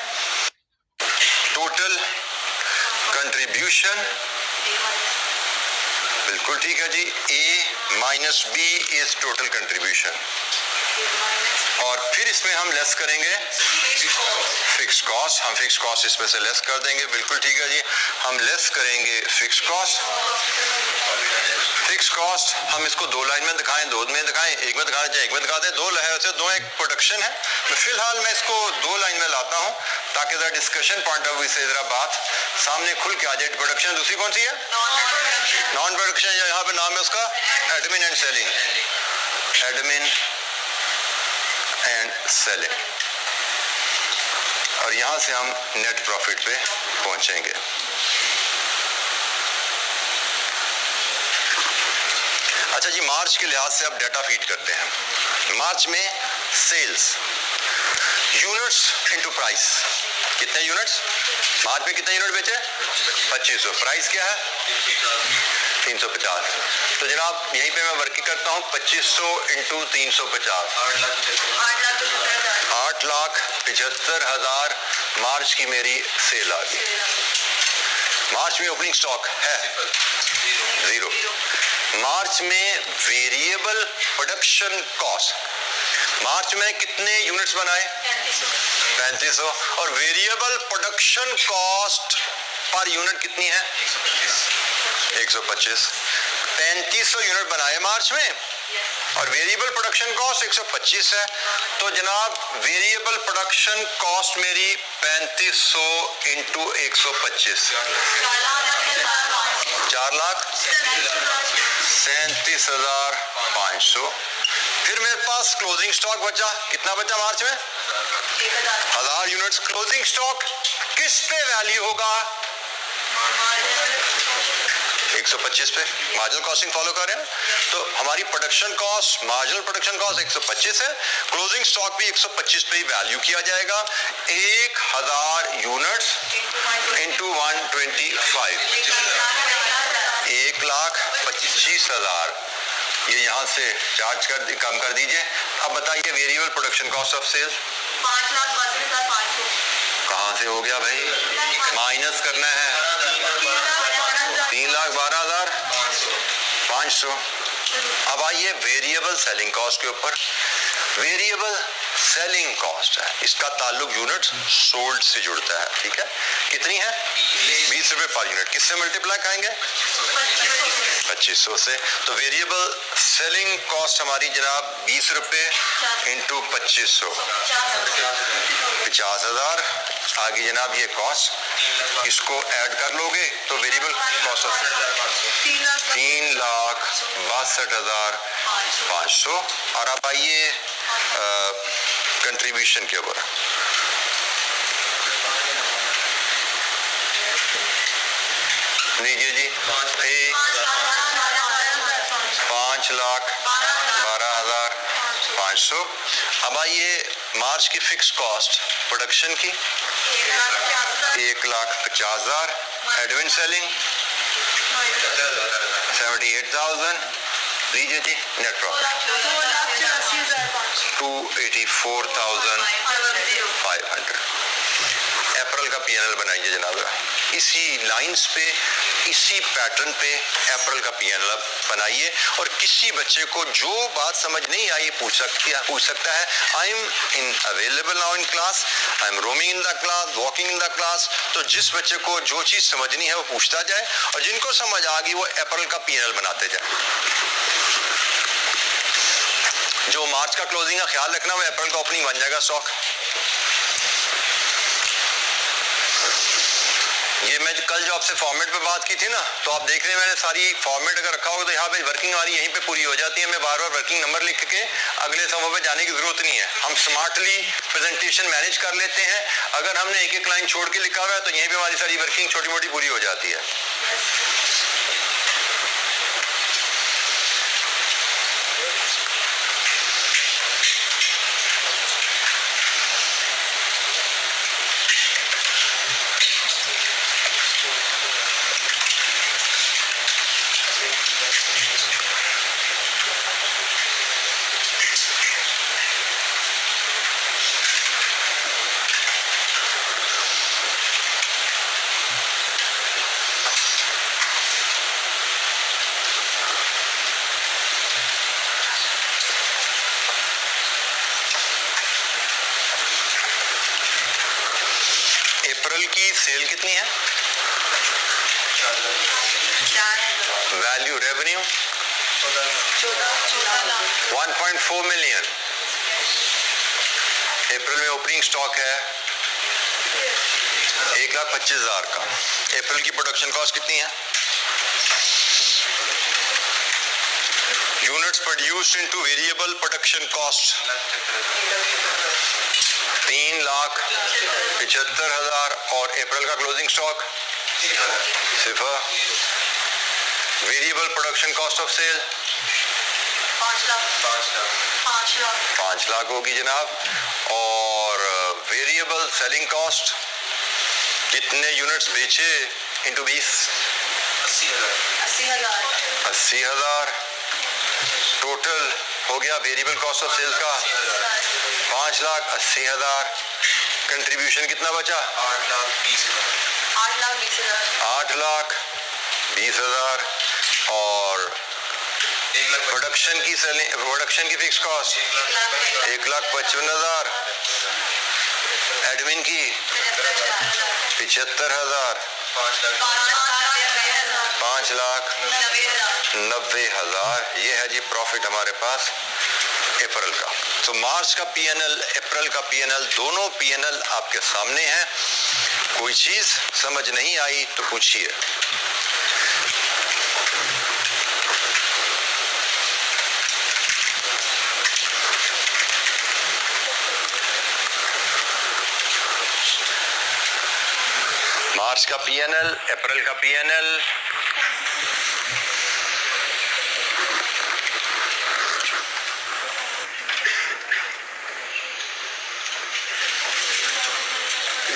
टोटल कंट्रीब्यूशन, बिल्कुल ठीक है जी, A minus B is total contribution, और फिर इसमें हम लेस करेंगे फिक्स कॉस्ट। हम फिक्स कॉस्ट इसमें से लेस कर देंगे, बिल्कुल ठीक है जी, हम लेस करेंगे फिक्स कॉस्ट। फिक्स कॉस्ट हम इसको 2 लाइन में दिखाएं, 2 में दिखाएं, एक में दिखाना चाहिए, एक में दिखा दें, 2 है से 2 एक प्रोडक्शन है। फिलहाल मैं इसको 2 लाइन में लाता हूं ताकि जरा डिस्कशन पॉइंट ऑफ व्यू से जरा बात सामने खुल के आ जाए। प्रोडक्शन दूसरी कौन सी है? नॉन प्रोडक्शन, यहाँ पे नाम है उसका admin and selling, admin and selling, और यहां से हम नेट प्रॉफिट पे पहुंचेंगे। अच्छा जी, मार्च के लिहाज से अब डाटा फीड करते हैं। मार्च में सेल्स यूनिट्स इनटू प्राइस, कितने यूनिट्स मार्च में कितने यूनिट बेचे? 2500। प्राइस क्या है? 350। तो जनाब यहीं पे मैं वर्किंग करता हूँ, 2500 इंटू 350, 8,75,000 मार्च की मेरी सेल आ गई। मार्च में ओपनिंग स्टॉक है 0। मार्च में वेरिएबल प्रोडक्शन कॉस्ट, मार्च में कितने यूनिट्स बनाए? 3500। और variable production cost per unit कितनी है? 125। 3500 यूनिट बनाए मार्च में, और वेरिएबल प्रोडक्शन कॉस्ट 125 है। तो जनाब वेरिएबल प्रोडक्शन कॉस्ट मेरी 3500 इंटू 125 4,37,500। फिर मेरे पास क्लोजिंग स्टॉक बचा, कितना बचा मार्च में? 1000 यूनिट्स। क्लोजिंग स्टॉक किस पे वैल्यू होगा? 125 पे। मार्जिनल कॉस्टिंग फॉलो कर रहे हैं। तो हमारी production cost, marginal production cost 125 है, क्लोजिंग स्टॉक भी 125 पे ही वैल्यू किया जाएगा। 1000 यूनिट्स इंटू 125, 1,25,000। ये यहाँ से चार्ज कम कर दीजिए। अब बताइए variable production cost of sales 5,12,500 कहाँ से हो गया भाई? माइनस करना है 3,12,500। अब आइए वेरिएबल सेलिंग कॉस्ट के ऊपर। वेरिएबल सेलिंग कॉस्ट है, इसका ताल्लुक यूनिट सोल्ड से जुड़ता है। ठीक है, कितनी है? 20 रुपए पर यूनिट। किससे मल्टीप्लाई करेंगे? 2500 से। तो वेरिएबल सेलिंग कॉस्ट हमारी जनाब 20 रुपए इंटू 2500, 50,000। आगे जनाब ये कॉस्ट, इसको ऐड कर लोगे तो वेरिएबल कॉस्ट ऑफ 3,62,500। और अब आइए कंट्रीब्यूशन के ऊपर। लीजिए जी, 5,12,500। अब आइए मार्च की फिक्स कॉस्ट प्रोडक्शन की 1,50,000। Admin selling 78,000। लीजिए जी, नेट प्रॉफिट 284,500। अप्रैल का पीएनएल बनाइए जनाब। इसी लाइंस पे, इसी पैटर्न पे अप्रैल का पीएनएल बनाइए। और किसी बच्चे को जो बात समझ नहीं आई पूछ सकता है। I am in available now in class, I am roaming in the class, walking in the class. तो जिस बच्चे को जो चीज समझनी है वो पूछता जाए, और जिनको समझ आ गई वो अप्रैल का पीएनएल बनाते जाए। जो मार्च का क्लोजिंग का ख्याल रखना, वो अप्रैल का ओपनिंग बन जाएगा स्टॉक। ये मैं कल जो आपसे फॉर्मेट पे बात की थी ना, तो आप देख रहे हैं मैंने सारी फॉर्मेट अगर रखा होगा तो यहाँ पे वर्किंग हमारी यहीं पे पूरी हो जाती है। मैं बार बार वर्किंग नंबर लिख के अगले समूह पे जाने की जरूरत नहीं है। हम स्मार्टली प्रेजेंटेशन मैनेज कर लेते हैं। अगर हमने एक एक लाइन छोड़ के लिखा हुआ है तो यहीं पे हमारी सारी वर्किंग छोटी मोटी पूरी हो जाती है। अप्रैल की सेल कितनी है? Value revenue 1.4 million. अप्रैल में ओपनिंग स्टॉक है 1,25,000 का। अप्रैल की प्रोडक्शन कॉस्ट कितनी है? Units produced into variable production cost 3,75,000। और अप्रैल का closing stock 0। Variable production cost of sale 5 lakh होगी जनाब। और वेरिएबल सेलिंग कॉस्ट कितने यूनिट्स बेचे इंटू 20? 80,000। टोटल हो गया वेरिएबल कॉस्ट ऑफ सेल्स का 5,80,000। कंट्रीब्यूशन कितना बचा? 8,20,000। और प्रोडक्शन की फिक्स कॉस्ट 1,55,000। एडमिन की 75,000। 5,90,000 ये है जी प्रॉफिट हमारे पास अप्रैल का। तो मार्च का पीएनएल, अप्रैल का पीएनएल, दोनों पीएनएल आपके सामने हैं। कोई चीज समझ नहीं आई तो पूछिए। मार्च का पीएनएल, अप्रैल का पीएनएल,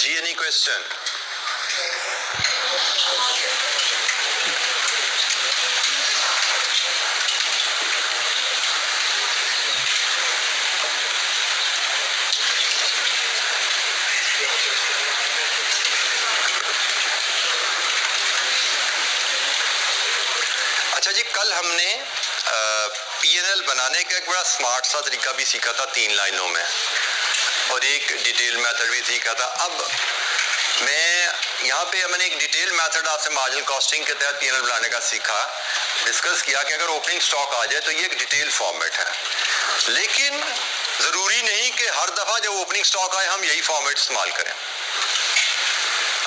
जी एनी क्वेश्चन? अच्छा जी, कल हमने पीएनएल बनाने का एक बड़ा स्मार्ट सा तरीका भी सीखा था 3 लाइनों में, और एक डिटेल मेथड भी सीखा था। अब मैं यहाँ पे मैंने एक डिटेल मेथड आपसे मार्जिनल कॉस्टिंग के तहत पीएनएल बनाने का सीखा, डिस्कस किया कि अगर ओपनिंग स्टॉक आ जाए तो ये एक डिटेल फॉर्मेट है, लेकिन जरूरी नहीं कि हर दफा जब ओपनिंग स्टॉक आए हम यही फॉर्मेट इस्तेमाल करें।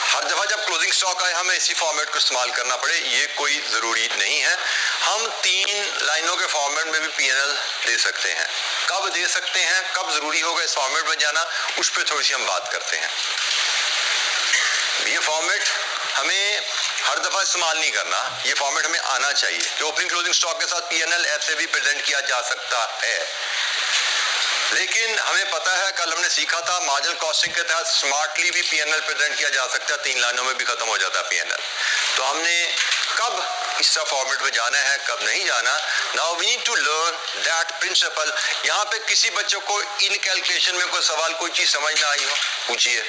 हर दफा जब क्लोजिंग स्टॉक आए हमें इसी फॉर्मेट को इस्तेमाल करना पड़े, ये कोई जरूरी नहीं है। हम 3 लाइनों के फॉर्मेट में भी पीएनएल दे सकते हैं। कब दे सकते हैं, कब जरूरी होगा इस फॉर्मेट में जाना, उस पर थोड़ी सी हम बात करते हैं। ये फॉर्मेट हमें हर दफा इस्तेमाल नहीं करना, ये फॉर्मेट हमें आना चाहिए कि ओपनिंग क्लोजिंग स्टॉक के साथ पीएनएल ऐसे भी प्रेजेंट किया जा सकता है। लेकिन हमें पता है, कल हमने सीखा था मार्जिनल कॉस्टिंग के तहत स्मार्टली भी पीएनएल प्रेजेंट किया जा सकता है, 3 लाइनों में भी खत्म हो जाता है पीएनएल। तो हमने कब इस फॉर्मेट में जाना है, कब नहीं जाना, now we need to learn that principle. यहाँ पे किसी बच्चों को इन कैलकुलेशन में कोई सवाल, कोई चीज समझ ना आई हो, पूछिए।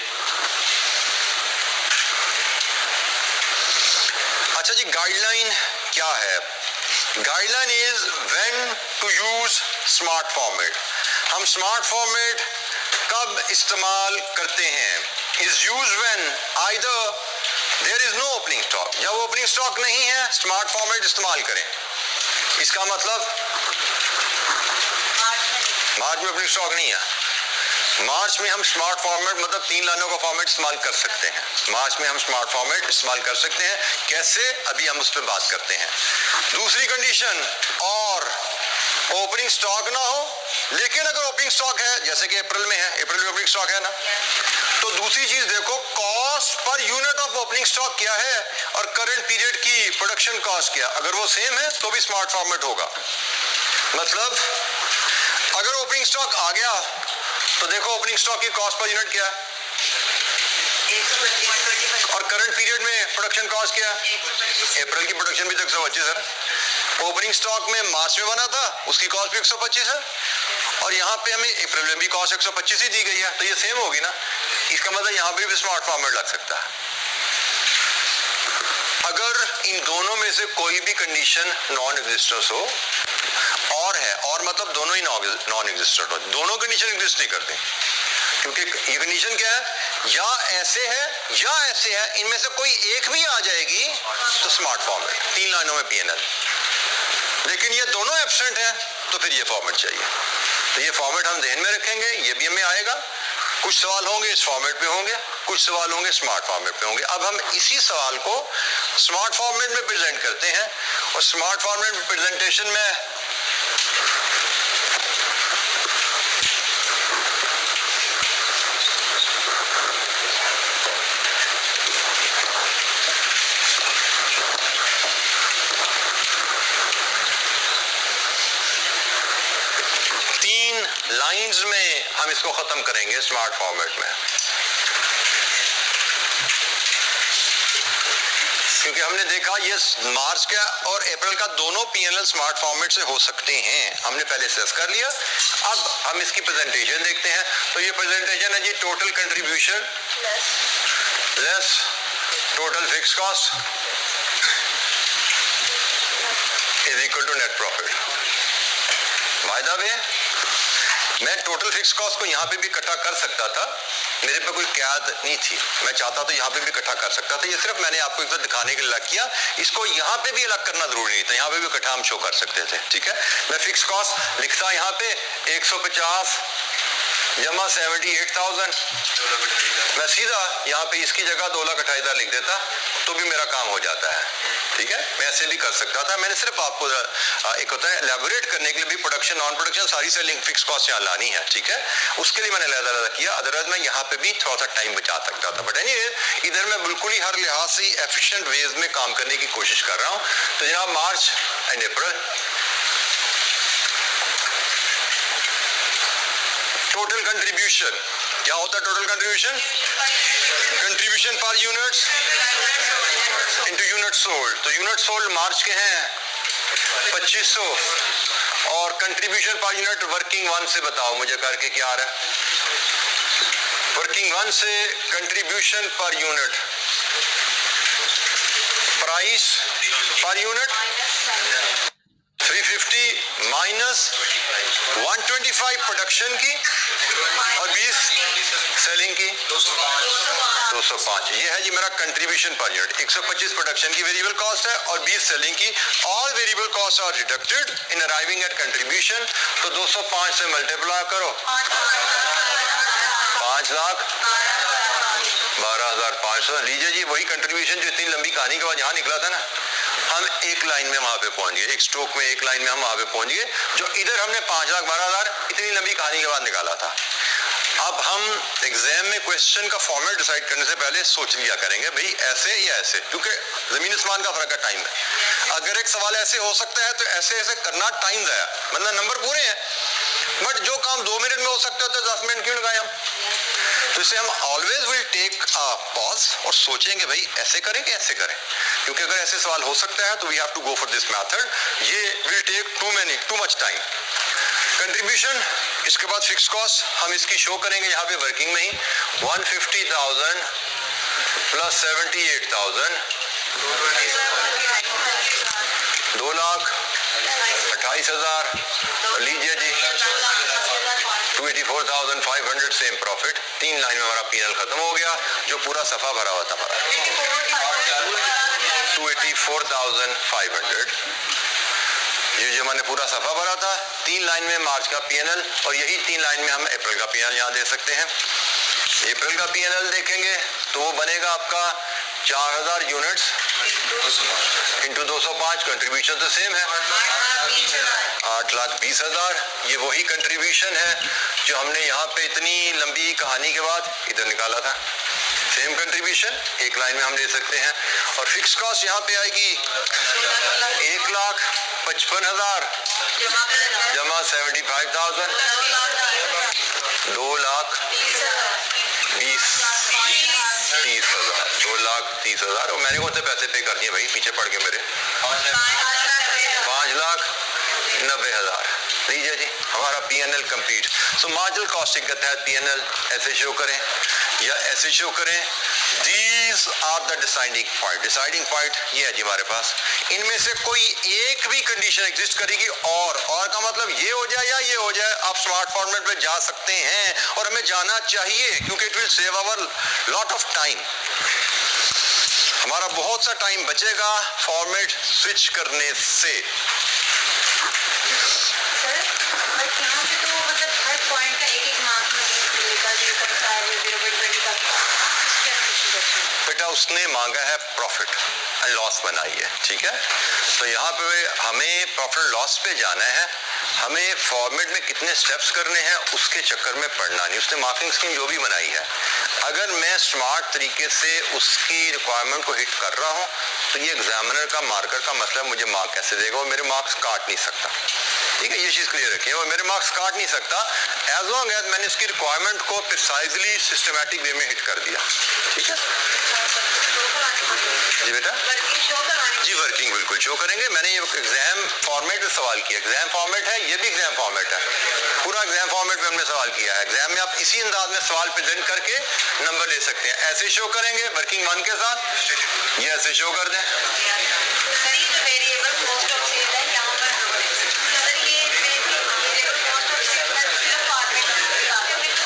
अच्छा जी, गाइडलाइन क्या है? Guideline is when to use smart format. हम स्मार्ट फॉर्मेट कब इस्तेमाल करते हैं? Is use when either there is no opening stock, जब ओपनिंग स्टॉक नहीं है स्मार्ट फॉर्मेट इस्तेमाल करें। इसका मतलब मार्च में ओपनिंग स्टॉक नहीं है, मार्च में हम स्मार्ट फॉर्मेट मतलब 3 लाइनों का फॉर्मेट इस्तेमाल कर सकते हैं। मार्च में हम स्मार्ट फॉर्मेट इस्तेमाल कर सकते हैं। कैसे, अभी हम उस पर बात करते हैं। दूसरी कंडीशन, और ओपनिंग स्टॉक ना हो, लेकिन अगर ओपनिंग स्टॉक है, जैसे कि अप्रैल में है, अप्रैल में ओपनिंग स्टॉक है ना, तो दूसरी चीज देखो, cost per unit of opening stock क्या है और करंट पीरियड की प्रोडक्शन कॉस्ट क्या, अगर वो सेम है तो भी स्मार्ट फॉर्मेट होगा। मतलब अगर ओपनिंग स्टॉक आ गया तो देखो ओपनिंग स्टॉक की कॉस्ट पर यूनिट क्या है और करंट पीरियड में प्रोडक्शन कॉस्ट क्या है। अप्रैल की प्रोडक्शन भी तो 125 है, ओपनिंग स्टॉक में मार्च में बना था उसकी कॉस्ट भी 125 है, और यहाँ पे हमें अप्रैल में भी कॉस्ट 125 ही दी गई है, तो ये सेम होगी ना। इसका मतलब यहाँ पे भी स्मार्ट फॉर्मेट लग सकता है। अगर इन दोनों में से कोई भी कंडीशन नॉन एग्जिस्टेंस हो, और है, और मतलब दोनों ही नॉन एग्जिस्टेंट हो, दोनों कंडीशन एग्जिस्ट नहीं करते, क्योंकि ये कंडीशन क्या है, या ऐसे है या ऐसे है, इनमें से कोई एक भी आ जाएगी तो स्मार्ट फॉर्मेट 3 लाइनों में पीएनएल। लेकिन ये दोनों एब्सेंट है तो फिर ये फॉर्मेट चाहिए। तो ये फॉर्मेट हम ध्यान में रखेंगे, ये भी हमें आएगा। कुछ सवाल होंगे इस फॉर्मेट पे होंगे, कुछ सवाल होंगे स्मार्ट फॉर्मेट पे होंगे। अब हम इसी सवाल को स्मार्ट फॉर्मेट में प्रेजेंट करते हैं, और स्मार्ट फॉर्मेट प्रेजेंटेशन में लाइंस में हम इसको खत्म करेंगे स्मार्ट फॉर्मेट में, क्योंकि हमने देखा ये मार्च का और अप्रैल का दोनों पीएनएल स्मार्ट फॉर्मेट से हो सकते हैं, हमने पहले डिस्कस कर लिया। अब हम इसकी प्रेजेंटेशन देखते हैं। तो ये प्रेजेंटेशन है जी, total contribution less total fix cost is equal to net profit. By the way, मैं टोटल फिक्स कॉस्ट को यहाँ पे भी इकट्ठा कर सकता था, मेरे पे कोई कैद नहीं थी, मैं चाहता तो यहाँ पे भी इकट्ठा कर सकता था। ये सिर्फ मैंने आपको एक दिखाने के लिए अलग किया, इसको यहाँ पे भी अलग करना जरूरी नहीं था, यहाँ पे भी इकट्ठा हम शो कर सकते थे। ठीक है, मैं फिक्स कॉस्ट लिखता यहाँ पे 150 जमा 78,000, मैं सीधा यहाँ पे इसकी जगह 2,28,000 लिख देता तो भी मेरा काम हो जाता है। ठीक है, मैं ऐसे भी कर सकता था। मैंने सिर्फ आपको एक होता है एलैबोरेट करने के लिए भी प्रोडक्शन नॉन प्रोडक्शन सारी सेलिंग फिक्स कॉस्ट यहाँ लानी है। ठीक है, उसके लिए मैंने अलग किया, अदरवाइज मैं यहाँ पे भी थोड़ा सा टाइम बचा सकता था। बट एनीवे इधर मैं बिल्कुल ही हर लिहाज से एफिशिएंट वेज में काम करने की कोशिश कर रहा हूँ। तो जनाब मार्च एंड अप्रैल टोटल कंट्रीब्यूशन क्या होता है? टोटल कंट्रीब्यूशन कंट्रीब्यूशन पर यूनिट्स इनटू यूनिट सोल्ड। तो यूनिट सोल्ड मार्च के हैं 2500 और contribution per unit working one से बताओ मुझे करके क्या आ रहा है? वर्किंग वन से contribution per unit price per unit 350 minus 125 production की और 20 सेलिंग की 205। ये है जी मेरा कंट्रीब्यूशन पर यूनिट। 125 प्रोडक्शन की वेरिएबल कॉस्ट है और 20 सेलिंग की। All variable cost are deducted in arriving at contribution. तो 205 से मल्टीप्लाई करो 5,12,500। लीजिए जी वही कंट्रीब्यूशन जो इतनी लंबी कहानी के बाद यहाँ निकला था ना, हम एक लाइन में वहां पे पहुंच गए, एक स्ट्रोक में एक लाइन में हम वहां पे पहुंच गए, जो इधर हमने 5,12,000 इतनी लंबी कहानी के बाद निकाला था। अब हम एग्जाम में क्वेश्चन का फॉर्मेट डिसाइड करने से पहले सोच लिया करेंगे भाई ऐसे या ऐसे, क्योंकि जमीन आसमान का फर्क है टाइम में। अगर एक सवाल ऐसे हो सकता है तो ऐसे ऐसे करना टाइम जाया, मतलब नंबर पूरे हैं, बट जो काम 2 मिनट में हो सकता है तो 10 मिनट क्यों लगाए हम? तो इसे हम always will take a pause और सोचेंगे भाई ऐसे करें कि ऐसे करें, क्योंकि अगर ऐसे सवाल हो सकता है तो we have to go for this method. ये will take too much time. Contribution, इसके बाद फिक्स कॉस्ट हम इसकी शो करेंगे यहाँ पे वर्किंग में ही 150,000 प्लस 78,000 2,28,000। लीजिए जी 284,500 सेम प्रॉफिट। 3 लाइन में हमारा पीएनएल खत्म हो गया, जो पूरा सफा भरा हुआ था हमारा 284,500। ये जो मैंने पूरा सफा भरा था 3 लाइन में मार्च का पीएनएल, और यही 3 लाइन में हम अप्रैल का पीएनएल यहाँ दे सकते हैं। अप्रैल का पीएनएल देखेंगे तो वो बनेगा आपका 4,000 यूनिट्स इंटू 205। कंट्रीब्यूशन तो सेम है 8,20,000। ये वही कंट्रीब्यूशन है जो हमने यहाँ पे इतनी लंबी कहानी के बाद इधर निकाला था। सेम कंट्रीब्यूशन एक लाइन में हम ले सकते हैं। और फिक्स कॉस्ट यहाँ पे आएगी 1,55,000 जमा 75,000 2,20,30,000 2,30,000। और मैंने कौन से पैसे पे कर दिए भाई पीछे पड़ के मेरे 5,90,000। लीजिए जी हमारा पीएनएल कंप्लीट। सो मार्जिनल कॉस्टिंग के तहत पीएनएल ऐसे शो करें या ऐसे शो करें। These are the deciding point। Deciding point ये है जी हमारे पास। इनमें से कोई एक भी कंडीशन एग्जिस्ट करेगी और का मतलब ये हो जाए या ये हो जाए, आप स्मार्ट फॉर्मेट पे जा सकते हैं और हमें जाना चाहिए, क्योंकि it will save our lot of time. हमारा बहुत सा टाइम बचेगा फॉर्मेट स्विच करने से। बेटा उसने मांगा है प्रॉफिट एंड लॉस बनाई है, ठीक है। तो यहाँ पे हमें प्रॉफिट लॉस पे जाना है, हमें फॉर्मेट में कितने स्टेप्स करने हैं उसके चक्कर में पड़ना नहीं। उसने मार्किंग स्कीम जो भी बनाई है, अगर मैं स्मार्ट तरीके से उसकी रिक्वायरमेंट को हिट कर रहा हूँ तो ये एग्जामिनर का मार्कर का मसला है, मुझे मार्क कैसे देगा? और मेरे मार्क्स काट नहीं सकता, ठीक है, ये चीज क्लियर रखिए। और मेरे मार्क्स काट नहीं सकता एज लॉन्ग एज मैंने इसकी रिक्वायरमेंट को प्रिसाइजली सिस्टमैटिक वे में हिट कर दिया, ठीक है जी बेटा जी। वर्किंग बिल्कुल शो करेंगे। मैंने ये एग्जाम फॉर्मेट में सवाल किया, एग्जाम फॉर्मेट है, ये भी एग्जाम फॉर्मेट है, पूरा एग्जाम फॉर्मेट में हमने सवाल किया है। एग्जाम में आप इसी अंदाज में सवाल प्रेजेंट करके नंबर ले सकते हैं। ऐसे शो करेंगे वर्किंग वन के साथ, ये ऐसे शो कर दें।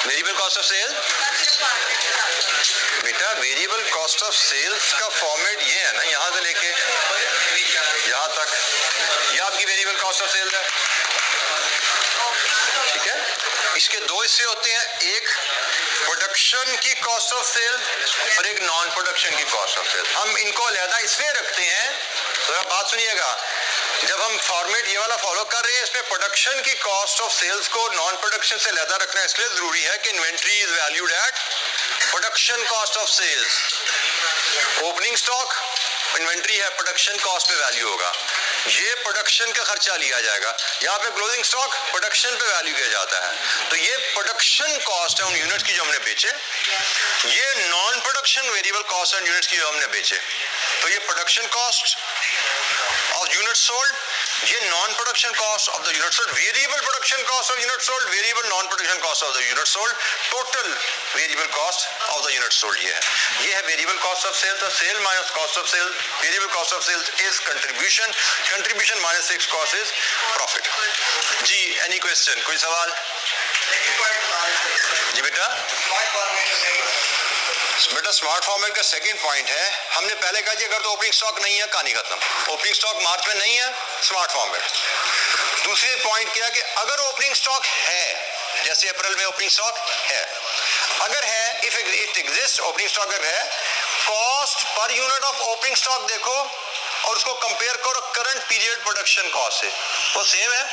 वेरिएबल कॉस्ट ऑफ सेल बेटा वेरिएबल कॉस्ट ऑफ सेल्स का फॉर्मेट ये है ना, यहाँ से लेके यहाँ तक, ये आपकी वेरिएबल कॉस्ट ऑफ सेल्स है, ठीक है। इसके दो हिस्से होते हैं, एक प्रोडक्शन की कॉस्ट ऑफ सेल्स और एक नॉन प्रोडक्शन की कॉस्ट ऑफ सेल्स। हम इनको अलग इसलिए रखते हैं, तो बात सुनिएगा, जब हम फॉर्मेट ये वाला फॉलो कर रहे हैं, इसमें प्रोडक्शन की कॉस्ट ऑफ सेल्स को नॉन प्रोडक्शन से अलग रखना इसलिए जरूरी है कि inventory is valued at production cost of sales. Opening stock inventory है, प्रोडक्शन कॉस्ट पे वैल्यू होगा, ये प्रोडक्शन का खर्चा लिया जाएगा। यहाँ पे क्लोजिंग स्टॉक प्रोडक्शन पे वैल्यू किया जाता है। तो ये प्रोडक्शन कॉस्ट है उन यूनिट की जो हमने बेचे, ये नॉन प्रोडक्शन वेरिएबल कॉस्ट है उन यूनिट्स की जो हमने बेचे। तो ये production cost of unit sold, ये non production cost of the unit sold, variable production cost of unit sold, variable non production cost of the unit sold, total variable cost of the unit sold. ये है variable cost of sales. The sale minus cost of sales, variable cost of sales is contribution, contribution minus fixed cost is profit. जी any question, कोई सवाल? जी बेटा, बेटा smart format का second point है, हमने पहले कहा कि अगर तो ओपनिंग स्टॉक नहीं है, कहानी खत्म। ओपनिंग स्टॉक मार्च में नहीं है, स्मार्ट फॉर्मेट। दूसरे पॉइंट क्या कि अगर ओपनिंग स्टॉक है, जैसे अप्रैल में ओपनिंग स्टॉक है, अगर है, if it exist, opening stock अगर है, cost per unit of opening stock देखो और उसको कंपेयर करो करंट पीरियड प्रोडक्शन कॉस्ट से, वो सेम है।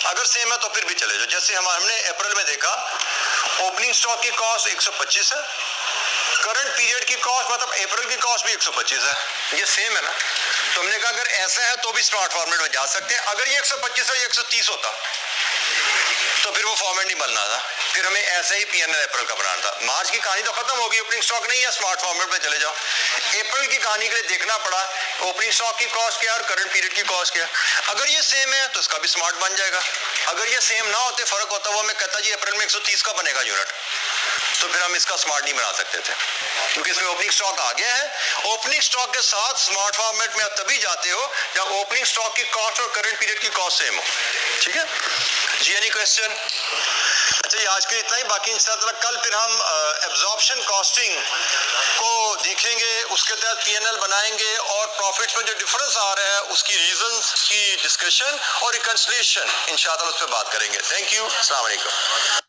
अगर सेम है तो फिर भी चले जाओ। जैसे हमने अप्रैल में देखा ओपनिंग स्टॉक की कॉस्ट 125 है, करंट पीरियड की कॉस्ट मतलब अप्रैल की कॉस्ट भी 125 है, ये सेम है ना। तो हमने कहा अगर ऐसा है तो भी स्मार्ट फॉर्मेट में जा सकते हैं। अगर ये 125 है, ये 130 होता तो फिर वो फॉर्मेट नहीं बनना था, फिर हमें ऐसे ही पीएनएल अप्रैल का बनाना था। मार्च की कहानी तो खत्म होगी, ओपनिंग स्टॉक नहीं है, स्मार्ट फॉर्मेट में चले जाओ। अप्रैल की कहानी के लिए देखना पड़ा ओपनिंग स्टॉक की कॉस्ट क्या है और करंट पीरियड की कॉस्ट क्या है। अगर ये सेम है तो इसका भी स्मार्ट बन जाएगा। अगर ये सेम ना होते, फर्क होता, वो हमें कहता जी अप्रैल में 130 का बनेगा यूनिट, तो फिर हम इसका स्मार्ट नहीं बना सकते थे, क्योंकि इसमें ओपनिंग स्टॉक आ गया है। ओपनिंग स्टॉक के साथ स्मार्ट फॉर्मेट में आप तभी जाते हो जब ओपनिंग स्टॉक की कॉस्ट और करंट पीरियड की कॉस्ट सेम हो, ठीक है जी। Any question? अच्छा, ये आज के इतना ही, बाकी इंशाअल्लाह कल फिर हम एब्जॉर्प्शन कॉस्टिंग को देखेंगे, उसके तहत पीएनएल बनाएंगे और प्रॉफिट्स में जो डिफरेंस आ रहा है उसकी रीजंस की डिस्कशन और रिकंसिलिएशन इंशाअल्लाह उस पर बात करेंगे। थैंक यू, अस्सलाम वालेकुम।